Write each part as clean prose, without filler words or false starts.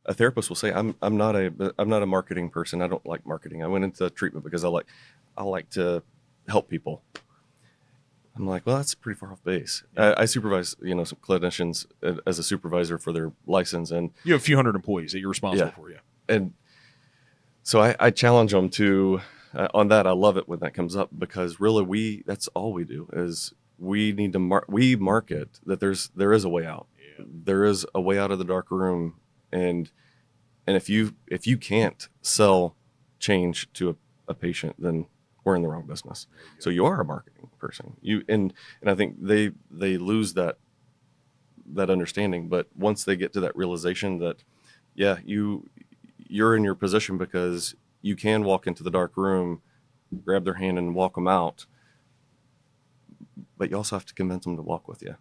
a therapist will say, I'm not a marketing person. I don't like marketing. I went into treatment because I like to help people. I'm like, well, that's pretty far off base. I supervise, some clinicians as a supervisor for their license, and you have a few hundred employees that you're responsible for. Yeah. And so I challenge them to, on that. I love it when that comes up, because really that's all we do is we need to we market that there is a way out. Yeah. There is a way out of the dark room. And if you can't sell change to a patient, then we're in the wrong business. So you are a marketing person. And I think they lose that understanding. But once they get to that realization that, yeah, you're in your position because you can walk into the dark room, grab their hand and walk them out, but you also have to convince them to walk with you.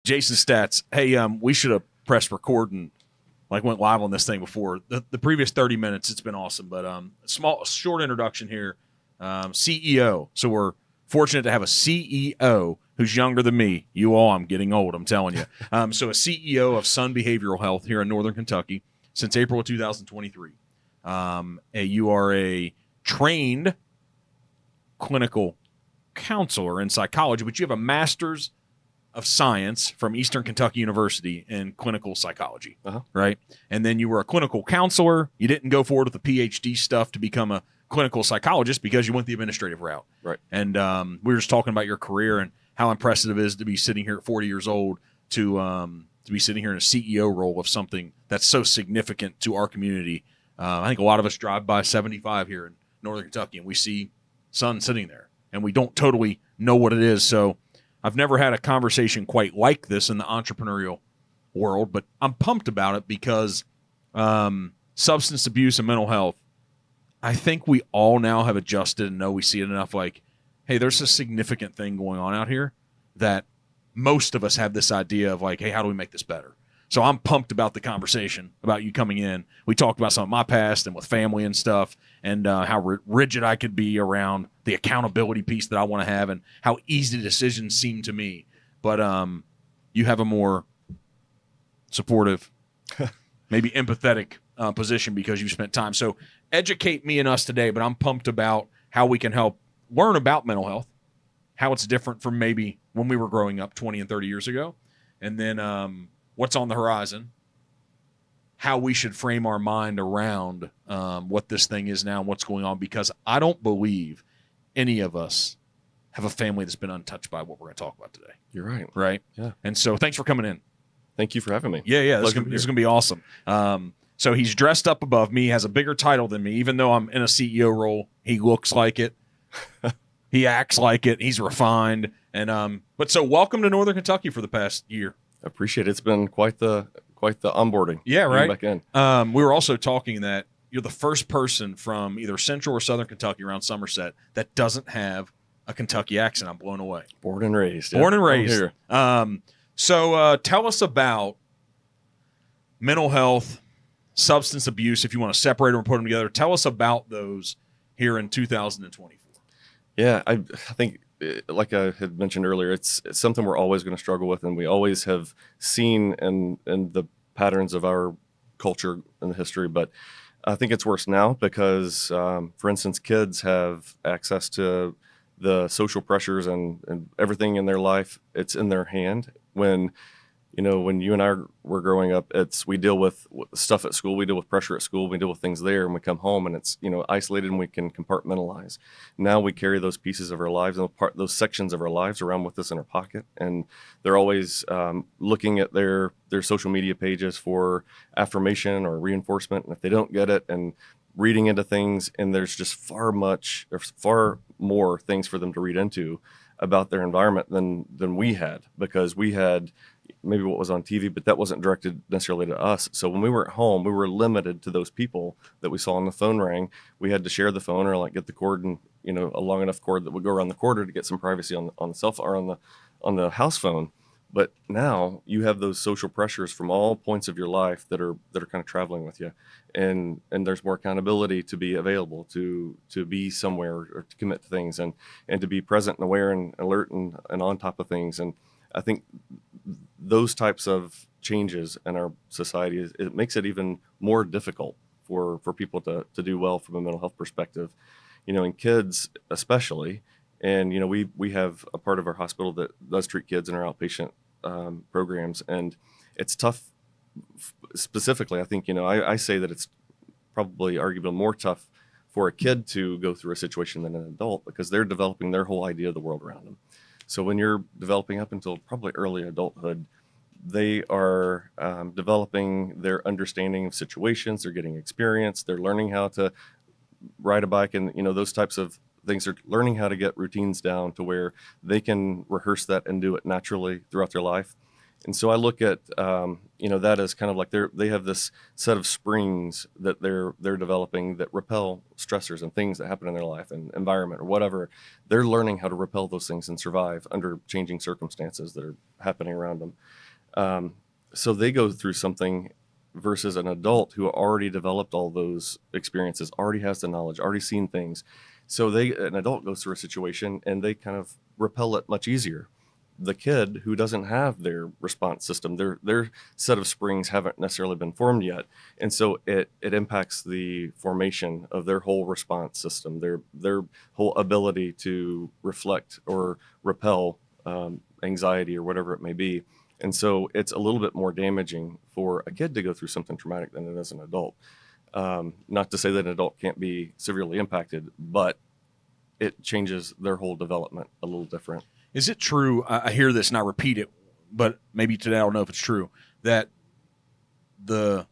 Jason Staats. Hey, we should have pressed record and went live on this thing before. The previous 30 minutes, it's been awesome. But short introduction here. CEO. So we're fortunate to have a CEO who's younger than me. You all, I'm getting old, I'm telling you. So a CEO of Sun Behavioral Health here in Northern Kentucky since April of 2023. You are a trained clinical counselor in psychology, but you have a master's of science from Eastern Kentucky University in clinical psychology, right? And then you were a clinical counselor. You didn't go forward with the PhD stuff to become a clinical psychologist because you went the administrative route. Right. And we were just talking about your career and how impressive it is to be sitting here at 40 years old to be sitting here in a CEO role of something that's so significant to our community. I think a lot of us drive by 75 here in Northern Kentucky and we see Sun sitting there and we don't totally know what it is. So I've never had a conversation quite like this in the entrepreneurial world, but I'm pumped about it because substance abuse and mental health, I think we all now have adjusted and know we see it enough hey, there's a significant thing going on out here that most of us have this idea of hey, how do we make this better? So I'm pumped about the conversation, about you coming in. We talked about some of my past and with family and stuff and how rigid I could be around the accountability piece that I want to have and how easy decisions seem to me. But you have a more supportive, maybe empathetic position because you spent time. So educate me and us today, but I'm pumped about how we can help learn about mental health, how it's different from maybe when we were growing up 20 and 30 years ago. And then what's on the horizon, how we should frame our mind around what this thing is now and what's going on, because I don't believe any of us have a family that's been untouched by what we're going to talk about today. You're right. Right? Yeah. And so thanks for coming in. Thank you for having me. Yeah. This is going to be awesome. So he's dressed up above me, has a bigger title than me. Even though I'm in a CEO role, he looks like it. He acts like it. He's refined. And but so welcome to Northern Kentucky for the past year. I appreciate it. It's been quite the onboarding. Yeah, right. Back in. We were also talking that you're the first person from either Central or Southern Kentucky around Somerset that doesn't have a Kentucky accent. I'm blown away. Born and raised. Born and raised. Here. So tell us about mental health, substance abuse, if you want to separate them or put them together. Tell us about those here in 2024. Yeah, I think, like I had mentioned earlier, it's something we're always going to struggle with, and we always have seen in the patterns of our culture and the history. But I think it's worse now because, for instance, kids have access to the social pressures and everything in their life. It's in their hand. When you and I were growing up, we deal with stuff at school, we deal with pressure at school, we deal with things there, and we come home and it's, isolated and we can compartmentalize. Now we carry those pieces of our lives and those sections of our lives around with us in our pocket. And they're always looking at their social media pages for affirmation or reinforcement. And if they don't get it, and reading into things, and there's just far more things for them to read into about their environment than we had, because we had maybe what was on TV, but that wasn't directed necessarily to us. So when we were at home, we were limited to those people that we saw on the phone rang. We had to share the phone or get the cord and, a long enough cord that would go around the quarter to get some privacy on the cell phone or on the house phone. But now you have those social pressures from all points of your life that are kind of traveling with you, and there's more accountability to be available, to be somewhere, or to commit to things, and to be present and aware and alert and on top of things. And I think those types of changes in our society, it makes it even more difficult for people to do well from a mental health perspective, in kids especially. And we have a part of our hospital that does treat kids in our outpatient programs, and it's tough. Specifically, I think I say that it's probably arguably more tough for a kid to go through a situation than an adult, because they're developing their whole idea of the world around them. So when you're developing up until probably early adulthood, they are developing their understanding of situations. They're getting experience. They're learning how to ride a bike, and those types of things. Are learning how to get routines down to where they can rehearse that and do it naturally throughout their life. And so I look at that as kind of like they have this set of springs that they're developing that repel stressors and things that happen in their life and environment or whatever. They're learning how to repel those things and survive under changing circumstances that are happening around them. So they go through something versus an adult who already developed all those experiences, already has the knowledge, already seen things. So an adult goes through a situation and they kind of repel it much easier. The kid who doesn't have their response system, their set of springs haven't necessarily been formed yet, and so it impacts the formation of their whole response system, their whole ability to reflect or repel anxiety or whatever it may be. And so it's a little bit more damaging for a kid to go through something traumatic than it is an adult. Not to say that an adult can't be severely impacted, but it changes their whole development a little different. Is it true, I hear this and I repeat it, but maybe today I don't know if it's true, that the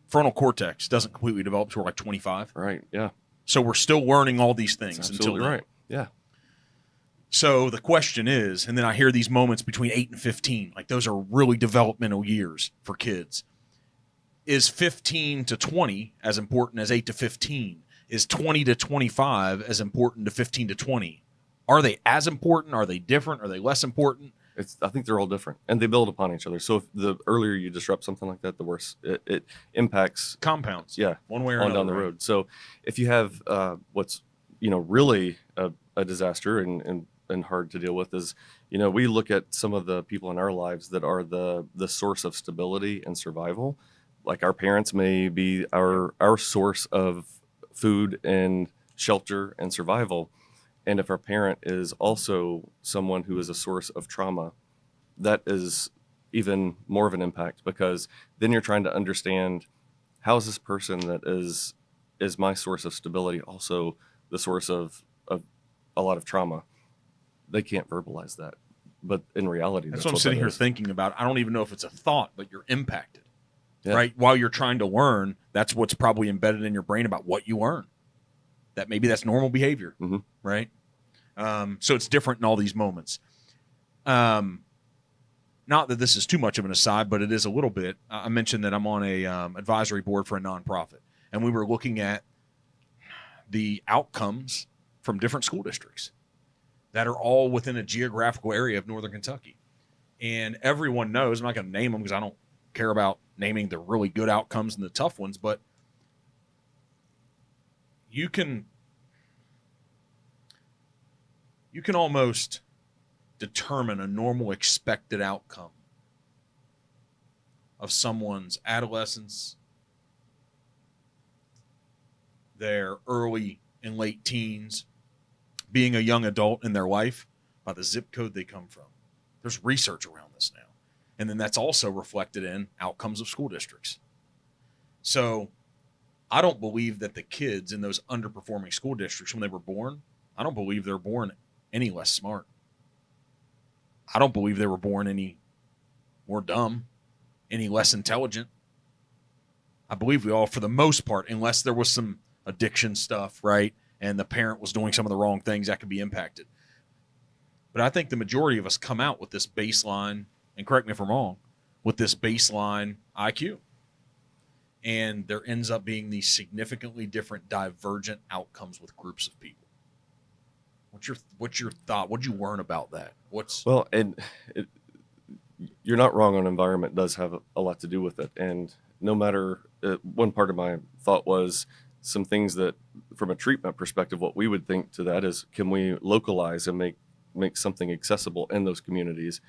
frontal cortex doesn't completely develop until like 25? Right, yeah. So we're still learning all these things That's until absolutely then. right, yeah. So the question is, and then I hear these moments between 8 and 15, like those are really developmental years for kids. Is 15 to 20 as important as 8 to 15? Is 20 to 25 as important to 15 to 20? Are they as important? Are they different? Are they less important? I think they're all different, and they build upon each other. So if the earlier you disrupt something like that, the worse it impacts. Compounds. Yeah, one way or on another down the right? road. So if you have what's really a disaster and hard to deal with is, we look at some of the people in our lives that are the source of stability and survival. Like our parents may be our source of food and shelter and survival. And if our parent is also someone who is a source of trauma, that is even more of an impact, because then you're trying to understand, how is this person that is my source of stability also the source of a lot of trauma? They can't verbalize that, but in reality, that's what I'm sitting here thinking about. I don't even know if it's a thought, but you're impacted, right? While you're trying to learn, that's what's probably embedded in your brain about what you learn. That maybe that's normal behavior, right? So it's different in all these moments. Not that this is too much of an aside, but it is a little bit. I mentioned that I'm on a advisory board for a nonprofit, and we were looking at the outcomes from different school districts that are all within a geographical area of Northern Kentucky. And everyone knows, I'm not going to name them because I don't care about naming the really good outcomes and the tough ones, but you can almost determine a normal expected outcome of someone's adolescence, their early and late teens, being a young adult in their life, by the zip code they come from. There's research around this now. And then that's also reflected in outcomes of school districts. So I don't believe that the kids in those underperforming school districts, when they were born, I don't believe they're born any less smart. I don't believe they were born any more dumb, any less intelligent. I believe we all, for the most part, unless there was some addiction stuff, right, and the parent was doing some of the wrong things, that could be impacted. But I think the majority of us come out with this baseline, and correct me if I'm wrong, with this baseline IQ. And there ends up being these significantly different divergent outcomes with groups of people. What's your thought? What'd you learn about that? Well, and you're not wrong on environment does have a lot to do with it. And no matter, one part of my thought was some things that from a treatment perspective, what we would think to that is, can we localize and make something accessible in those communities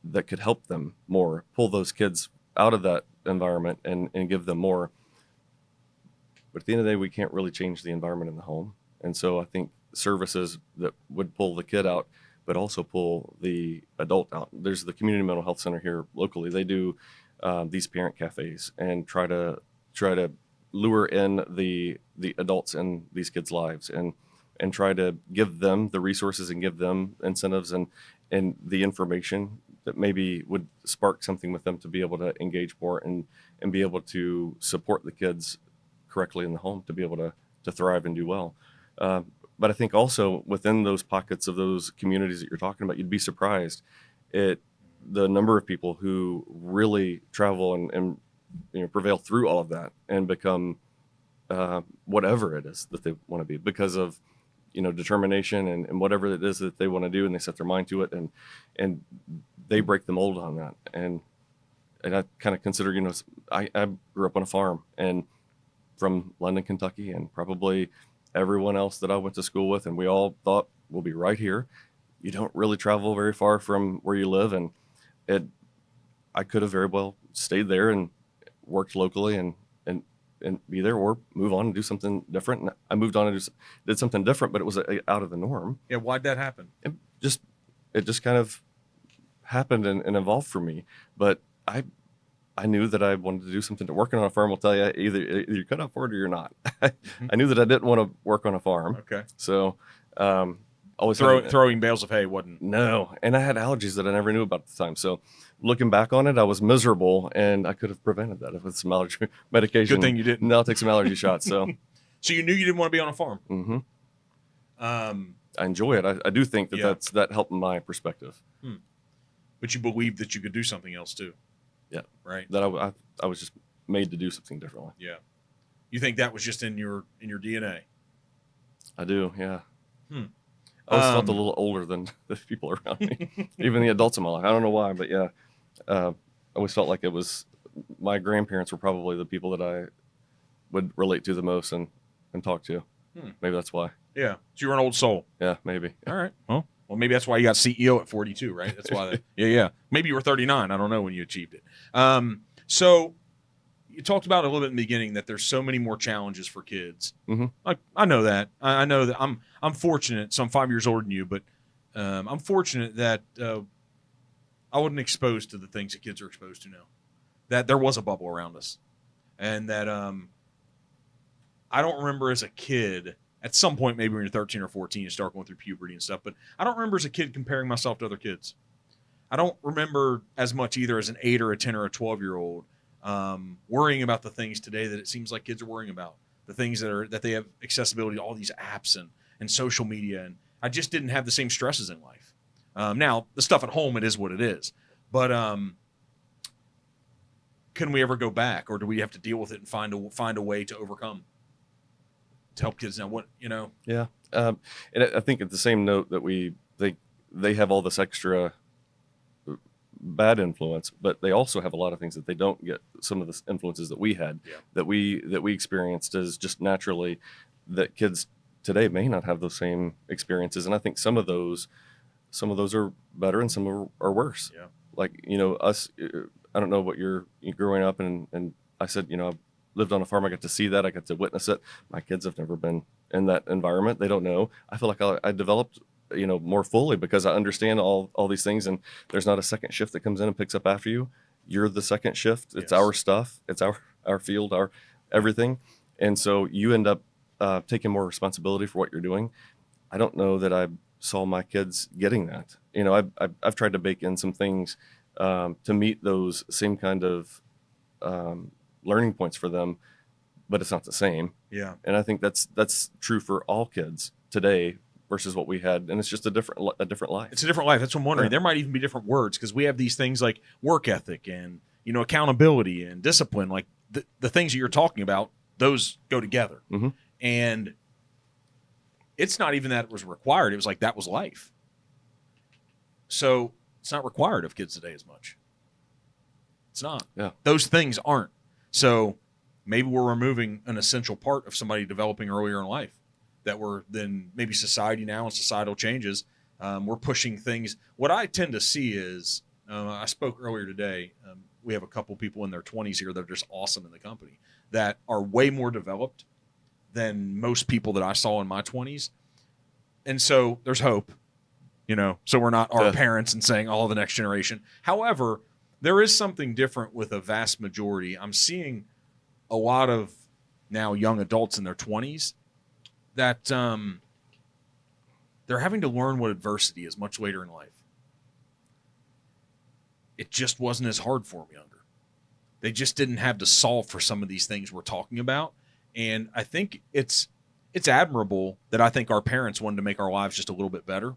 that could help them more, pull those kids out of that environment and give them more. But at the end of the day, we can't really change the environment in the home. And so I think services that would pull the kid out, but also pull the adult out. There's the community mental health center here locally. They do these parent cafes and try to lure in the adults in these kids' lives and try to give them the resources and give them incentives and the information that maybe would spark something with them to be able to engage more and be able to support the kids correctly in the home to be able to thrive and do well. But I think also within those pockets of those communities that you're talking about, you'd be surprised at the number of people who really travel and prevail through all of that and become whatever it is that they want to be because of determination and whatever it is that they want to do, and they set their mind to it and they break the mold on that. And I kind of consider, I grew up on a farm and from London, Kentucky, and probably everyone else that I went to school with, and we all thought we'll be right here. You don't really travel very far from where you live, and I could have very well stayed there and worked locally and be there, or move on and do something different. And I moved on and did something different, but it was out of the norm. Yeah, why'd that happen? It just kind of happened and evolved for me. But I knew that I wanted to do something. To working on a farm will tell you either you're cut out for it or you're not. I knew that I didn't want to work on a farm. Okay. So always throwing bales of hay wasn't. No, and I had allergies that I never knew about at the time. So looking back on it, I was miserable, and I could have prevented that with some allergy medication. Good thing you didn't. Now I'll take some allergy shots. So, so you knew you didn't want to be on a farm. Mm-hmm. I enjoy it. I do think that helped my perspective. But you believed that you could do something else too. Yeah. Right. That I was just made to do something differently. Yeah. You think that was just in your DNA? I do. Yeah. I always felt a little older than the people around me, even the adults in my life. I don't know why, but yeah, I always felt like it was my grandparents were probably the people that I would relate to the most and talk to. Maybe that's why. Yeah. So you're an old soul. Yeah, maybe. All right. Well, maybe that's why you got CEO at 42, right? That's why. Yeah. Maybe you were 39. I don't know when you achieved it. So you talked about a little bit in the beginning that there's so many more challenges for kids. Mm-hmm. I know that. I know that I'm fortunate. So I'm 5 years older than you, but I'm fortunate that I wasn't exposed to the things that kids are exposed to now. That there was a bubble around us, and that I don't remember as a kid. At some point, maybe when you're 13 or 14, you start going through puberty and stuff. But I don't remember as a kid comparing myself to other kids. I don't remember as much either as an 8 or a 10 or a 12-year-old worrying about the things today that it seems like kids are worrying about. The things that they have accessibility to all these apps and social media. And I just didn't have the same stresses in life. Now, the stuff at home, it is what it is. But can we ever go back, or do we have to deal with it and find a way to overcome? To help kids now, Yeah, and I think at the same note that they have all this extra bad influence, but they also have a lot of things that they don't get. Some of the influences that we had, that we experienced as just naturally, that kids today may not have those same experiences. And I think some of those are better and some are worse. Yeah, like us. I don't know what you're growing up and I said I lived on a farm. I got to see that. I got to witness it. My kids have never been in that environment. They don't know. I feel like I developed, more fully because I understand all these things. And there's not a second shift that comes in and picks up after you. You're the second shift. It's our stuff. It's our field, our everything. And so you end up taking more responsibility for what you're doing. I don't know that I saw my kids getting that. I've tried to bake in some things to meet those same kind of learning points for them, but it's not the same. Yeah. And I think that's true for all kids today versus what we had. And it's just a different life. It's a different life. That's what I'm wondering. Yeah. There might even be different words because we have these things like work ethic and, accountability and discipline. Like the things that you're talking about, those go together. Mm-hmm. And it's not even that it was required. It was like that was life. So it's not required of kids today as much. It's not. Yeah. Those things aren't. So maybe we're removing an essential part of somebody developing earlier in life that we're then maybe society now and societal changes. We're pushing things. What I tend to see is, I spoke earlier today. We have a couple people in their 20s here that are just awesome in the company that are way more developed than most people that I saw in my 20s. And so there's hope, so we're not our parents and saying, the next generation. However, there is something different with a vast majority. I'm seeing a lot of now young adults in their 20s that they're having to learn what adversity is much later in life. It just wasn't as hard for them younger. They just didn't have to solve for some of these things we're talking about. And I think it's admirable that I think our parents wanted to make our lives just a little bit better.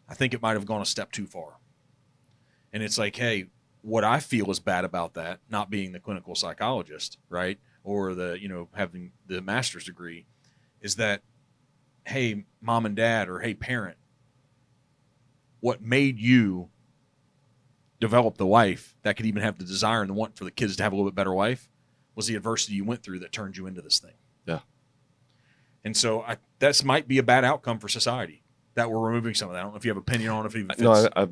I think it might have gone a step too far. And it's like, hey, what I feel is bad about that, not being the clinical psychologist, right? Or having the master's degree, is that, hey, mom and dad, or hey, parent, what made you develop the life that could even have the desire and the want for the kids to have a little bit better life was the adversity you went through that turned you into this thing. Yeah. And so that might be a bad outcome for society that we're removing some of that. I don't know if you have an opinion on it, if it even fits. No,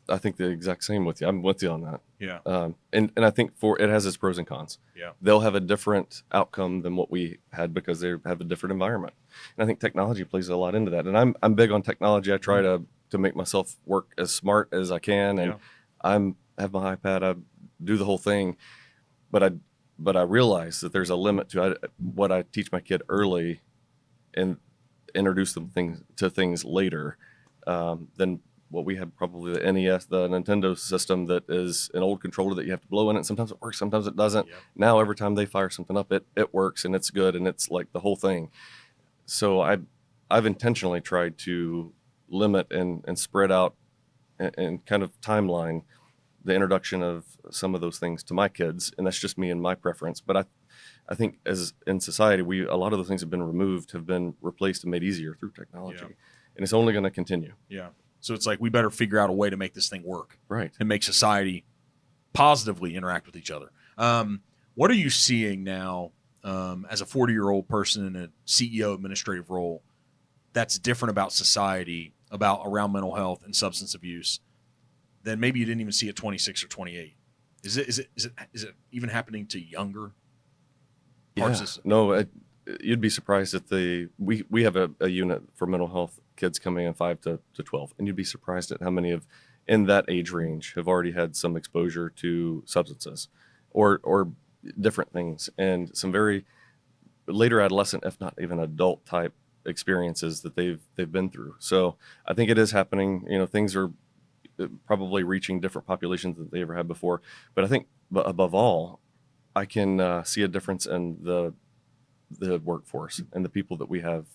I think the exact same with you. I'm with you on that. Yeah. And I think it has its pros and cons. Yeah. They'll have a different outcome than what we had because they have a different environment. And I think technology plays a lot into that. And I'm big on technology. I try to make myself work as smart as I can. And I have my iPad. I do the whole thing. But I realize that there's a limit to what I teach my kid early and introduce them to things later than what we had, probably the NES, the Nintendo system, that is an old controller that you have to blow in it. Sometimes it works, sometimes it doesn't. Yep. Now every time they fire something up, it works and it's good and it's like the whole thing. So I've intentionally tried to limit and spread out and kind of timeline the introduction of some of those things to my kids, and that's just me and my preference. But I think as in society, a lot of the things have been removed, have been replaced and made easier through technology, and it's only going to continue. Yeah. So it's like we better figure out a way to make this thing work, right, and make society positively interact with each other. What are you seeing now as a 40-year-old person in a CEO administrative role that's different about society, around mental health and substance abuse, than maybe you didn't even see at 26 or 28? Is it even happening to younger parts? No, you'd be surprised at we have a unit for mental health kids coming in 5 to 12, and you'd be surprised at how many in that age range have already had some exposure to substances or different things, and some very later adolescent, if not even adult type experiences that they've been through. So I think it is happening. Things are probably reaching different populations than they ever had before. But I think, above all, I can see a difference in the workforce and the people that we have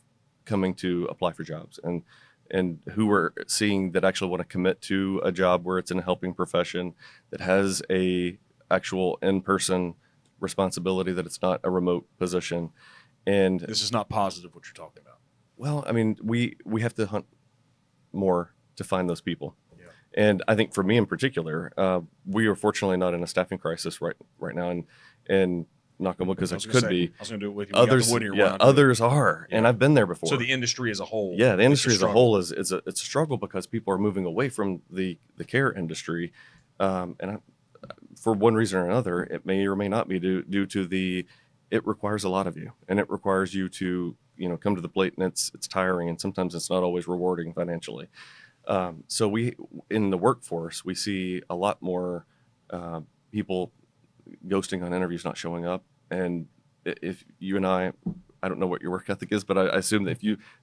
coming to apply for jobs, and who we're seeing that actually want to commit to a job where it's in a helping profession that has a actual in-person responsibility, that it's not a remote position. And this is not positive what you're talking about. Well, I mean, we have to hunt more to find those people. And I think for me in particular, we are fortunately not in a staffing crisis right now, and knock on wood, because it could be. I was going to do it with you. Others are, and I've been there before. So the industry as a whole. Yeah, the industry as a whole is a struggle because people are moving away from the care industry, for one reason or another. It may or may not be due to it requires a lot of you, and it requires you to come to the plate, and it's tiring, and sometimes it's not always rewarding financially. So we, in the workforce, we see a lot more people ghosting on interviews, not showing up. And if you and I don't know what your work ethic is, but I assume that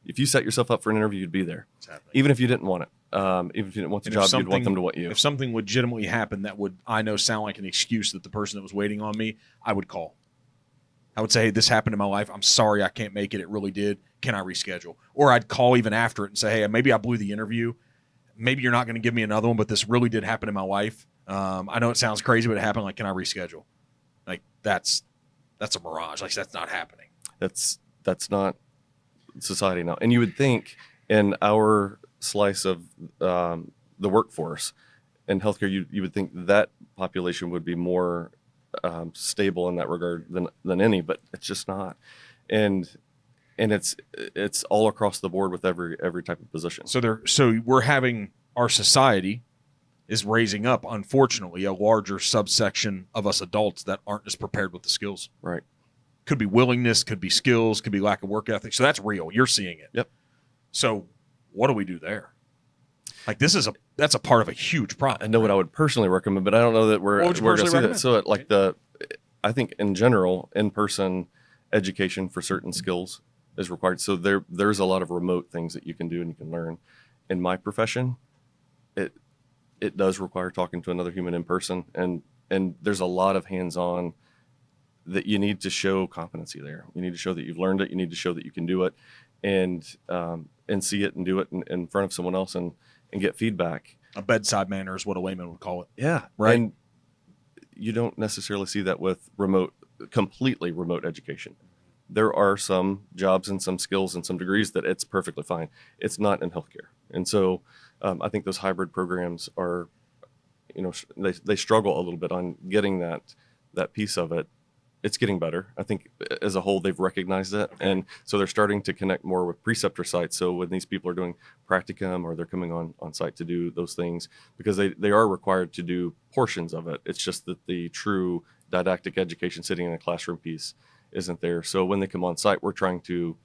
if you set yourself up for an interview, you'd be there, even if you didn't want it. Even if you didn't want the job, you'd want them to want you. If something legitimately happened that would, sound like an excuse that the person that was waiting on me, I would call. I would say, hey, this happened in my life. I'm sorry I can't make it. It really did. Can I reschedule? Or I'd call even after it and say, hey, maybe I blew the interview. Maybe you're not going to give me another one, but this really did happen in my life. I know it sounds crazy, but it happened. Like, can I reschedule? Like, that's a mirage. Like, that's not happening. That's not society now. And you would think in our slice of the workforce and healthcare, you would think that population would be more stable in that regard than any, but it's just not. And it's all across the board with every type of position. So we're having, our society is raising up, unfortunately, a larger subsection of us adults that aren't as prepared with the skills. Right. Could be willingness, could be skills, could be lack of work ethic. So that's real. You're seeing it. Yep. So what do we do there? Like that's a part of a huge problem. I know what I would personally recommend, but I don't know that we're going to see that. So I think in general, in-person education for certain skills is required. So there's a lot of remote things that you can do and you can learn. In my profession, it does require talking to another human in person, and there's a lot of hands-on that you need to show competency there. You need to show that you've learned it. You need to show that you can do it, and see it and do it in front of someone else and get feedback. A bedside manner is what a layman would call it. Yeah, right. And you don't necessarily see that with completely remote education. There are some jobs and some skills and some degrees that it's perfectly fine. It's not in healthcare. And so I think those hybrid programs are, they struggle a little bit on getting that piece of it. It's getting better. I think as a whole, they've recognized it. And so they're starting to connect more with preceptor sites. So when these people are doing practicum or they're coming on site to do those things, because they are required to do portions of it. It's just that the true didactic education sitting in a classroom piece isn't there. So when they come on site, we're trying to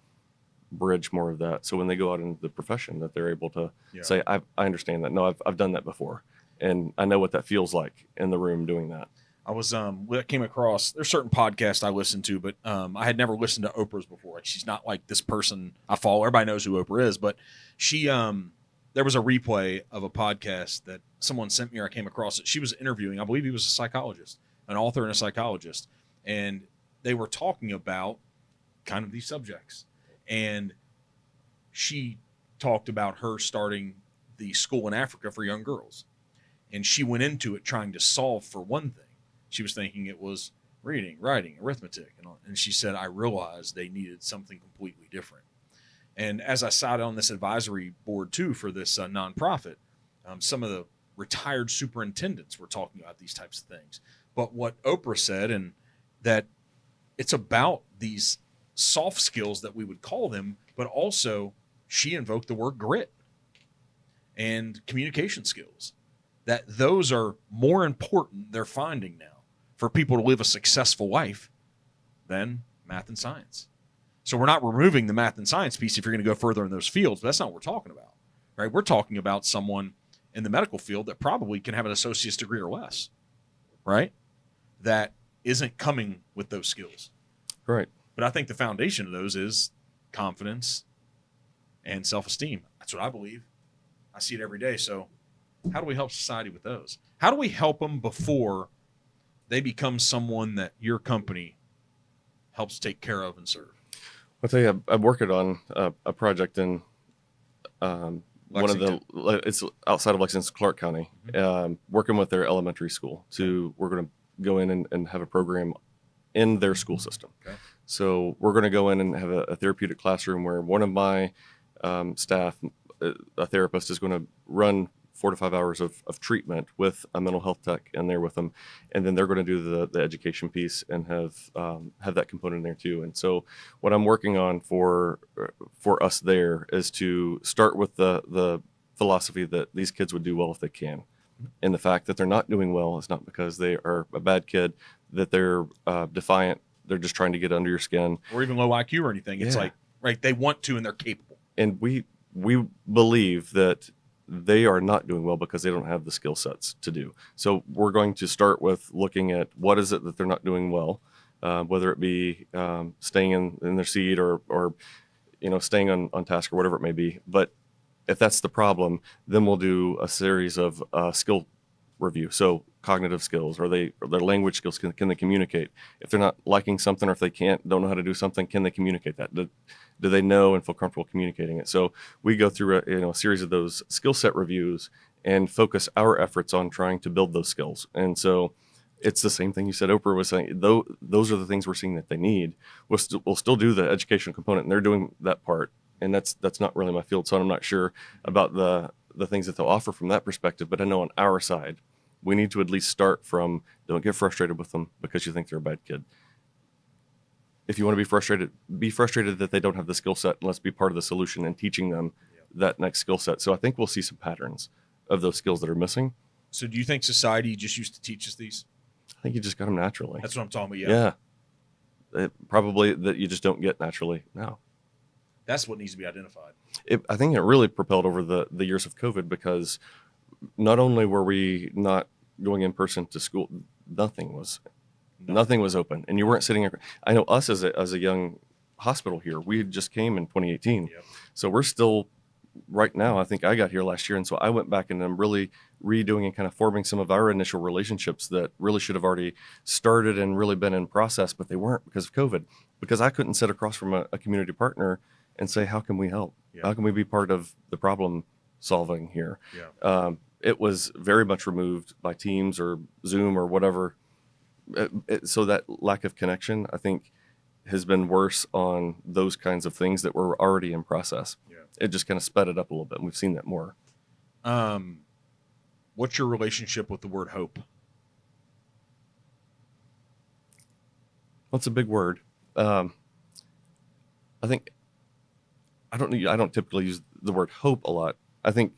bridge more of that. So when they go out into the profession, that they're able to say, I understand that. No, I've done that before. And I know what that feels like in the room doing that. I came across, there's certain podcasts I listen to, but I had never listened to Oprah's before. Like, she's not like this person I follow. Everybody knows who Oprah is, but she, there was a replay of a podcast that someone sent me, or I came across it. She was interviewing, I believe he was a psychologist, an author and a psychologist. And they were talking about kind of these subjects. And she talked about her starting the school in Africa for young girls. And she went into it trying to solve for one thing. She was thinking it was reading, writing, arithmetic. And she said, I realized they needed something completely different. And as I sat on this advisory board, too, for this nonprofit, some of the retired superintendents were talking about these types of things. But what Oprah said, and that it's about these soft skills that we would call them, but also she invoked the word grit and communication skills, that those are more important, they're finding now, for people to live a successful life than math and science. So we're not removing the math and science piece if you're going to go further in those fields, but that's not what we're talking about, right? We're talking about someone in the medical field that probably can have an associate's degree or less, right? That isn't coming with those skills. Right. But I think the foundation of those is confidence and self-esteem. That's what I believe. I see it every day. So how do we help society with those? How do we help them before they become someone that your company helps take care of and serve? I'll tell you, I'm working on a project in it's outside of Lexington, Clark County, working with their elementary school. We're going to go in and have a program in their school system. Okay. So we're going to go in and have a therapeutic classroom where one of my staff, a therapist, is going to run 4 to 5 hours of treatment with a mental health tech in there with them. And then they're going to do the education piece and have that component in there too. And so what I'm working on for us there is to start with the philosophy that these kids would do well if they can. And the fact that they're not doing well is not because they are a bad kid, that they're defiant. They're just trying to get under your skin. Or even low IQ or anything. It's like, right, they want to and they're capable. And we believe that they are not doing well because they don't have the skill sets to do. So we're going to start with looking at what is it that they're not doing well, whether it be staying in their seat or staying on task or whatever it may be. But if that's the problem, then we'll do a series of skill review. So cognitive skills, or their language skills, can they communicate? If they're not liking something, or if they don't know how to do something, can they communicate that? Do they know and feel comfortable communicating it? So we go through a series of those skill set reviews and focus our efforts on trying to build those skills. And so It's the same thing you said Oprah was saying. Though those are the things we're seeing that they need. We'll still do the education component, and they're doing that part. And that's not really my field, so I'm not sure about the things that they'll offer from that perspective. But I know on our side, we need to at least start from don't get frustrated with them because you think they're a bad kid. If you want to be frustrated that they don't have the skill set, and let's be part of the solution and teaching them that next skill set. So I think we'll see some patterns of those skills that are missing. So do you think society just used to teach us these? I think you just got them naturally. That's what I'm talking about. Yeah. Probably that you just don't get naturally now. That's what needs to be identified. I think it really propelled over the years of COVID, because not only were we not going in person to school, nothing was open, and you weren't sitting. I know us as a young hospital here, we just came in 2018, so we're still right now. I think I got here last year, and so I went back and I'm really redoing and kind of forming some of our initial relationships that really should have already started and really been in process, but they weren't because of COVID. Because I couldn't sit across from a community partner and say, how can we help? How can we be part of the problem solving here? It was very much removed by Teams or Zoom or whatever. So that lack of connection, I think, has been worse on those kinds of things that were already in process. It just kind of sped it up a little bit, and we've seen that more. What's your relationship with the word hope? Well, it's a big word. I think I don't typically use the word hope a lot. I think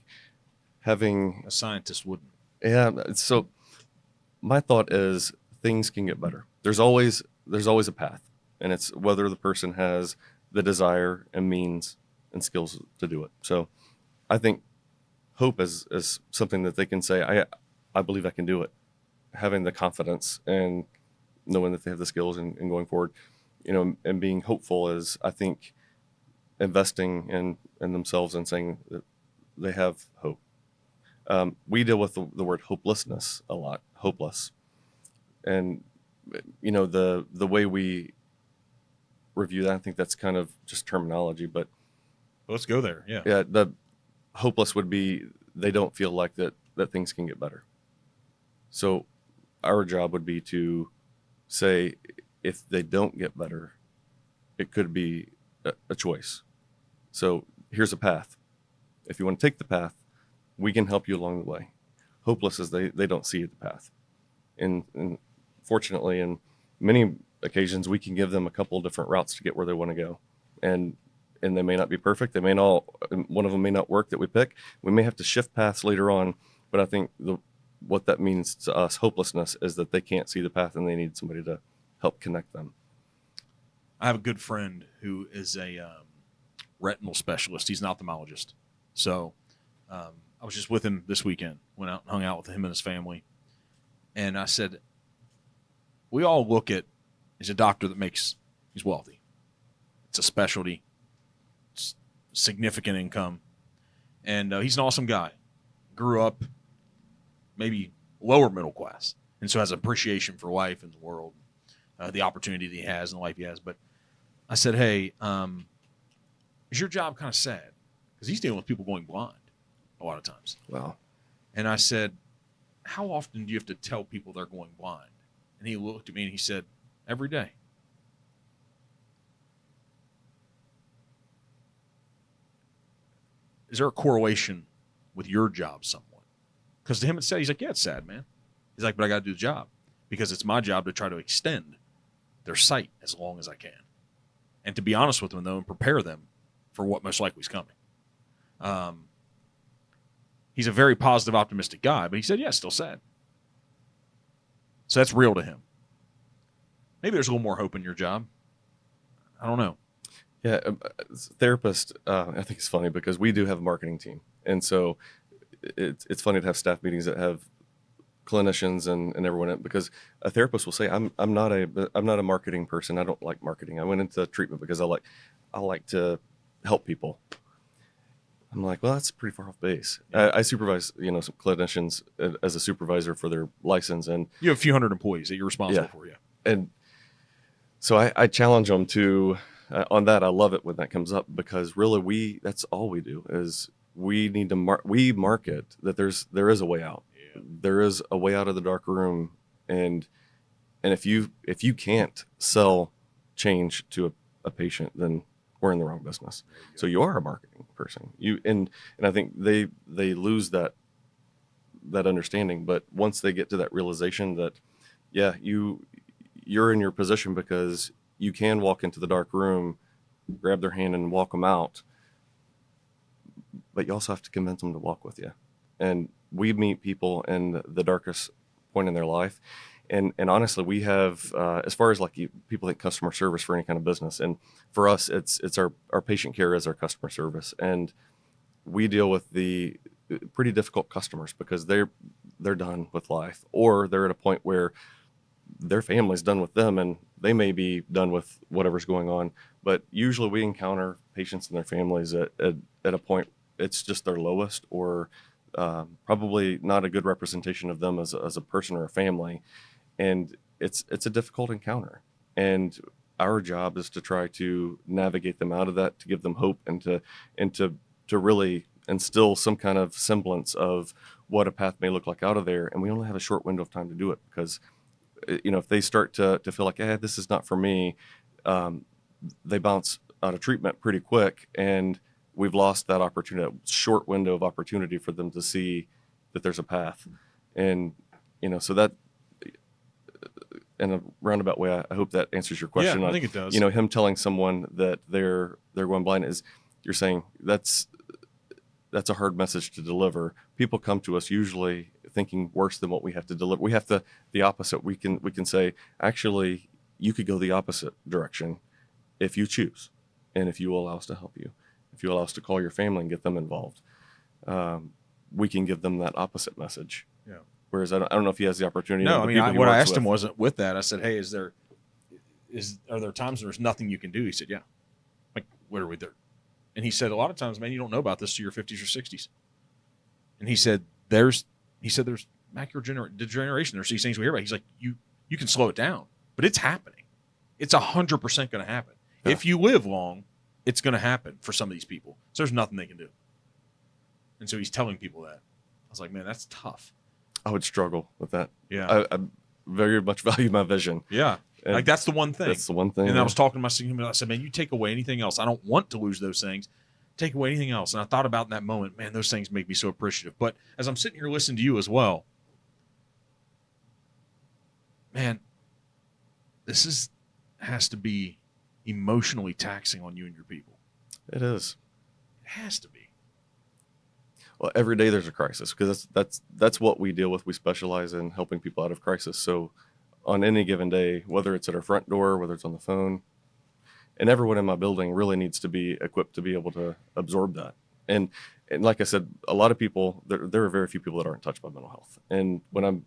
having a scientist wouldn't. Yeah. So my thought is things can get better. There's always a path, and it's whether the person has the desire and means and skills to do it. So I think hope is something that they can say, I believe I can do it. Having the confidence and knowing that they have the skills and going forward, and being hopeful is, I think, investing in themselves and saying that they have hope. We deal with the word hopelessness a lot, hopeless. And, the way we review that, I think that's kind of just terminology, but let's go there. Yeah. Yeah. The hopeless would be, they don't feel like that things can get better. So our job would be to say, if they don't get better, it could be a choice. So here's a path. If you want to take the path, we can help you along the way. Hopeless is they don't see the path. And fortunately, in many occasions, we can give them a couple of different routes to get where they want to go. And they may not be perfect. One of them may not work that we pick. We may have to shift paths later on. But I think what that means to us, hopelessness, is that they can't see the path and they need somebody to help connect them. I have a good friend who is a retinal specialist. He's an ophthalmologist. So I was just with him this weekend, went out and hung out with him and his family. And I said, we all look at, he's a doctor he's wealthy. It's a specialty, it's significant income. And he's an awesome guy. Grew up maybe lower middle class. And so has appreciation for life and the world, the opportunity that he has and the life he has. But I said, hey, is your job kind of sad? Because he's dealing with people going blind a lot of times. Wow. And I said, how often do you have to tell people they're going blind? And he looked at me and he said, every day. Is there a correlation with your job somewhat? Because to him it's sad. He's like, yeah, it's sad, man. He's like, but I got to do the job because it's my job to try to extend their sight as long as I can. And to be honest with them, though, and prepare them for what most likely is coming. He's a very positive, optimistic guy, but he said, yeah, still sad. So that's real to him. Maybe there's a little more hope in your job. I don't know. Yeah, therapist, I think it's funny because we do have a marketing team. And so it's funny to have staff meetings that have clinicians and everyone in, because a therapist will say, I'm not a marketing person. I don't like marketing. I went into treatment because I like to help people. I'm like, well, that's pretty far off base. I supervise, some clinicians as a supervisor for their license, and you have a few hundred employees that you're responsible for. Yeah. And so I challenge them to, on that. I love it when that comes up, because really that's all we do is we need to we market that there is a way out. Yeah. There is a way out of the dark room And if you can't sell change to a patient, then we're in the wrong business. So you are a marketing person. And I think they lose that understanding. But once they get to that realization that, yeah, you're in your position because you can walk into the dark room, grab their hand and walk them out, but you also have to convince them to walk with you. And we meet people in the darkest point in their life. And honestly, we have, as far as like people think customer service for any kind of business, and for us, it's our patient care is our customer service. And we deal with the pretty difficult customers because they're done with life, or they're at a point where their family's done with them and they may be done with whatever's going on. But usually we encounter patients and their families at a point it's just their lowest, or probably not a good representation of them as a person or a family. And it's a difficult encounter. And our job is to try to navigate them out of that, to give them hope, and to really instill some kind of semblance of what a path may look like out of there. And we only have a short window of time to do it, because if they start to feel like, this is not for me, they bounce out of treatment pretty quick, and we've lost that opportunity, that short window of opportunity for them to see that there's a path. And so that, in a roundabout way, I hope that answers your question. Yeah, I think it does. Him telling someone that they're going blind is, you're saying that's a hard message to deliver. People come to us usually thinking worse than what we have to deliver. We have the opposite. We can say, actually, you could go the opposite direction if you choose, and if you will allow us to help you, if you allow us to call your family and get them involved, we can give them that opposite message. Yeah. Whereas I don't know if he has the opportunity. No, I mean, what I asked him wasn't with that. I said, hey, are there times there's nothing you can do? He said, yeah. Like, what are we there? And he said, a lot of times, man, you don't know about this to your 50s or 60s. And he said, there's macular degeneration. There's these things we hear about. He's like, you can slow it down, but it's happening. It's 100% going to happen. Yeah. If you live long, it's going to happen for some of these people. So there's nothing they can do. And so he's telling people that. I was like, man, that's tough. I would struggle with that. Yeah. I very much value my vision. Yeah. And like, that's the one thing. That's the one thing. And I was talking to my senior, I said, man, you take away anything else. I don't want to lose those things. Take away anything else. And I thought about in that moment, man, those things make me so appreciative. But as I'm sitting here listening to you as well, man, this has to be emotionally taxing on you and your people. It is. It has to be. Well, every day there's a crisis, because that's what we deal with. We specialize in helping people out of crisis. So on any given day, whether it's at our front door, whether it's on the phone, and everyone in my building really needs to be equipped to be able to absorb that. And like I said, a lot of people, there are very few people that aren't touched by mental health. And when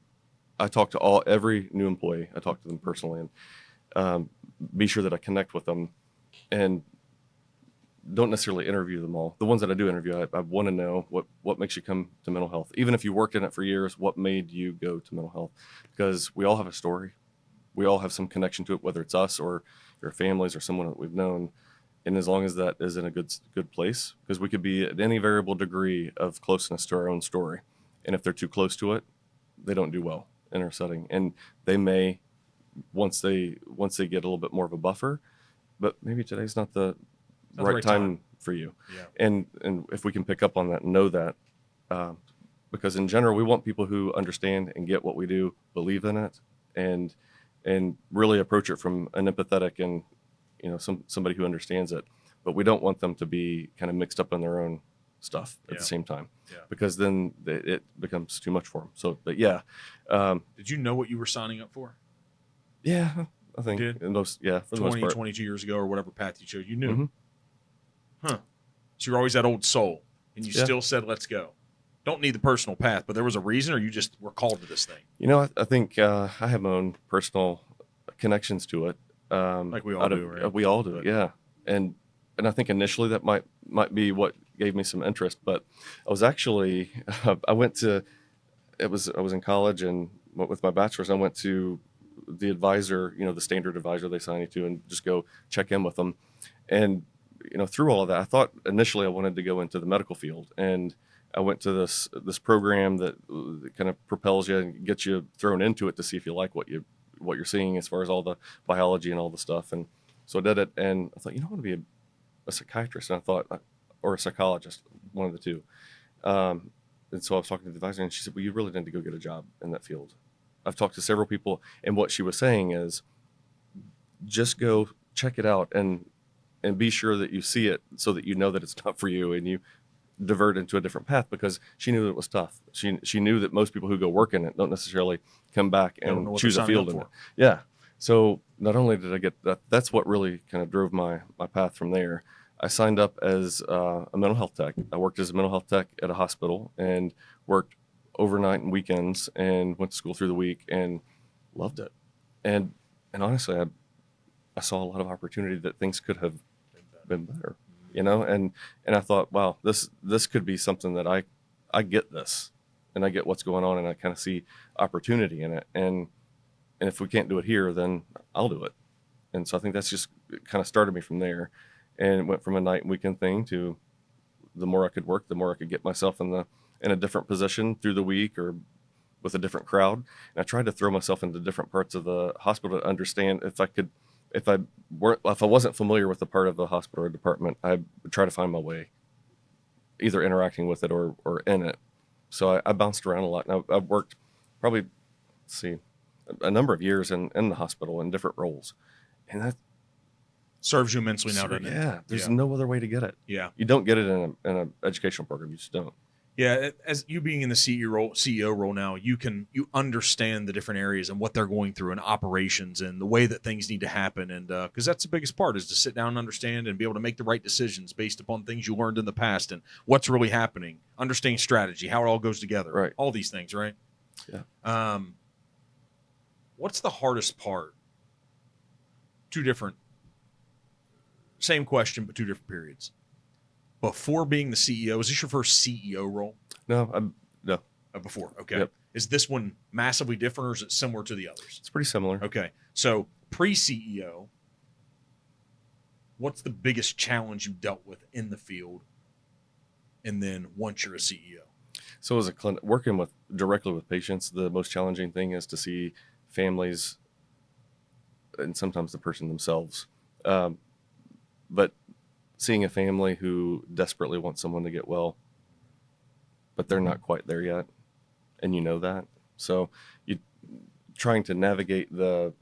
I talk to every new employee, I talk to them personally, and be sure that I connect with them, and don't necessarily interview them all. The ones that I do interview, I want to know what makes you come to mental health. Even if you worked in it for years, what made you go to mental health? Because we all have a story. We all have some connection to it, whether it's us or your families or someone that we've known. And as long as that is in a good place, because we could be at any variable degree of closeness to our own story. And if they're too close to it, they don't do well in our setting. And they may, once they get a little bit more of a buffer, but maybe today's not the right time for you. Yeah. And if we can pick up on that and know that, because in general, we want people who understand and get what we do, believe in it, and really approach it from an empathetic and somebody who understands it. But we don't want them to be kind of mixed up in their own stuff at the same time, because then it becomes too much for them. So, but yeah. Did you know what you were signing up for? Yeah, I think. You did? For the most 22 years ago, or whatever path you chose, you knew. Mm-hmm. Huh. So you're always that old soul, and you still said, let's go. Don't need the personal path, but there was a reason, or you just were called to this thing? I think I have my own personal connections to it. Like we all do, right? We all do, yeah. And I think initially that might be what gave me some interest. But I was actually, I was in college, and with my bachelor's, I went to the advisor, the standard advisor they sign you to, and just go check in with them. And through all of that, I thought initially I wanted to go into the medical field, and I went to this program that kind of propels you and gets you thrown into it to see if you like what you're seeing as far as all the biology and all the stuff. And so I did it, and I thought, I want to be a psychiatrist, and I thought, or a psychologist, one of the two. And so I was talking to the advisor, and she said, well, you really need to go get a job in that field. I've talked to several people, and what she was saying is, just go check it out and be sure that you see it so that you know that it's not for you, and you divert into a different path, because she knew that it was tough. She knew that most people who go work in it don't necessarily come back and choose a field in it. Yeah. So not only did I get that, that's what really kind of drove my path from there. I signed up as a mental health tech. I worked as a mental health tech at a hospital and worked overnight and weekends and went to school through the week and loved it. And honestly, I saw a lot of opportunity that things could have been better, and I thought, wow, this could be something that I get this, and I get what's going on, and I kind of see opportunity in it. And if we can't do it here, then I'll do it. And so I think that's just kind of started me from there. And it went from a night and weekend thing to the more I could work, the more I could get myself in a different position through the week or with a different crowd. And I tried to throw myself into different parts of the hospital to understand if I wasn't familiar with the part of the hospital or department, I would try to find my way, either interacting with it or in it. So I bounced around a lot. And I worked probably, a number of years in the hospital in different roles. And that serves you immensely now, doesn't it? Yeah, there's no other way to get it. Yeah. You don't get it in an educational program. You just don't. Yeah, as you being in the CEO role now, you understand the different areas and what they're going through and operations and the way that things need to happen. And because that's the biggest part, is to sit down and understand and be able to make the right decisions based upon things you learned in the past and what's really happening, understanding strategy, how it all goes together, right? All these things, right? Yeah. What's the hardest part? Same question, but two different periods. Before being the CEO, is this your first CEO role? No. Before, okay. Yep. Is this one massively different, or is it similar to the others? It's pretty similar. Okay, so pre-CEO, what's the biggest challenge you dealt with in the field, and then once you're a CEO? So as working directly with patients, the most challenging thing is to see families and sometimes the person themselves. But seeing a family who desperately wants someone to get well, but they're not quite there yet, and you know that. So you trying to navigate the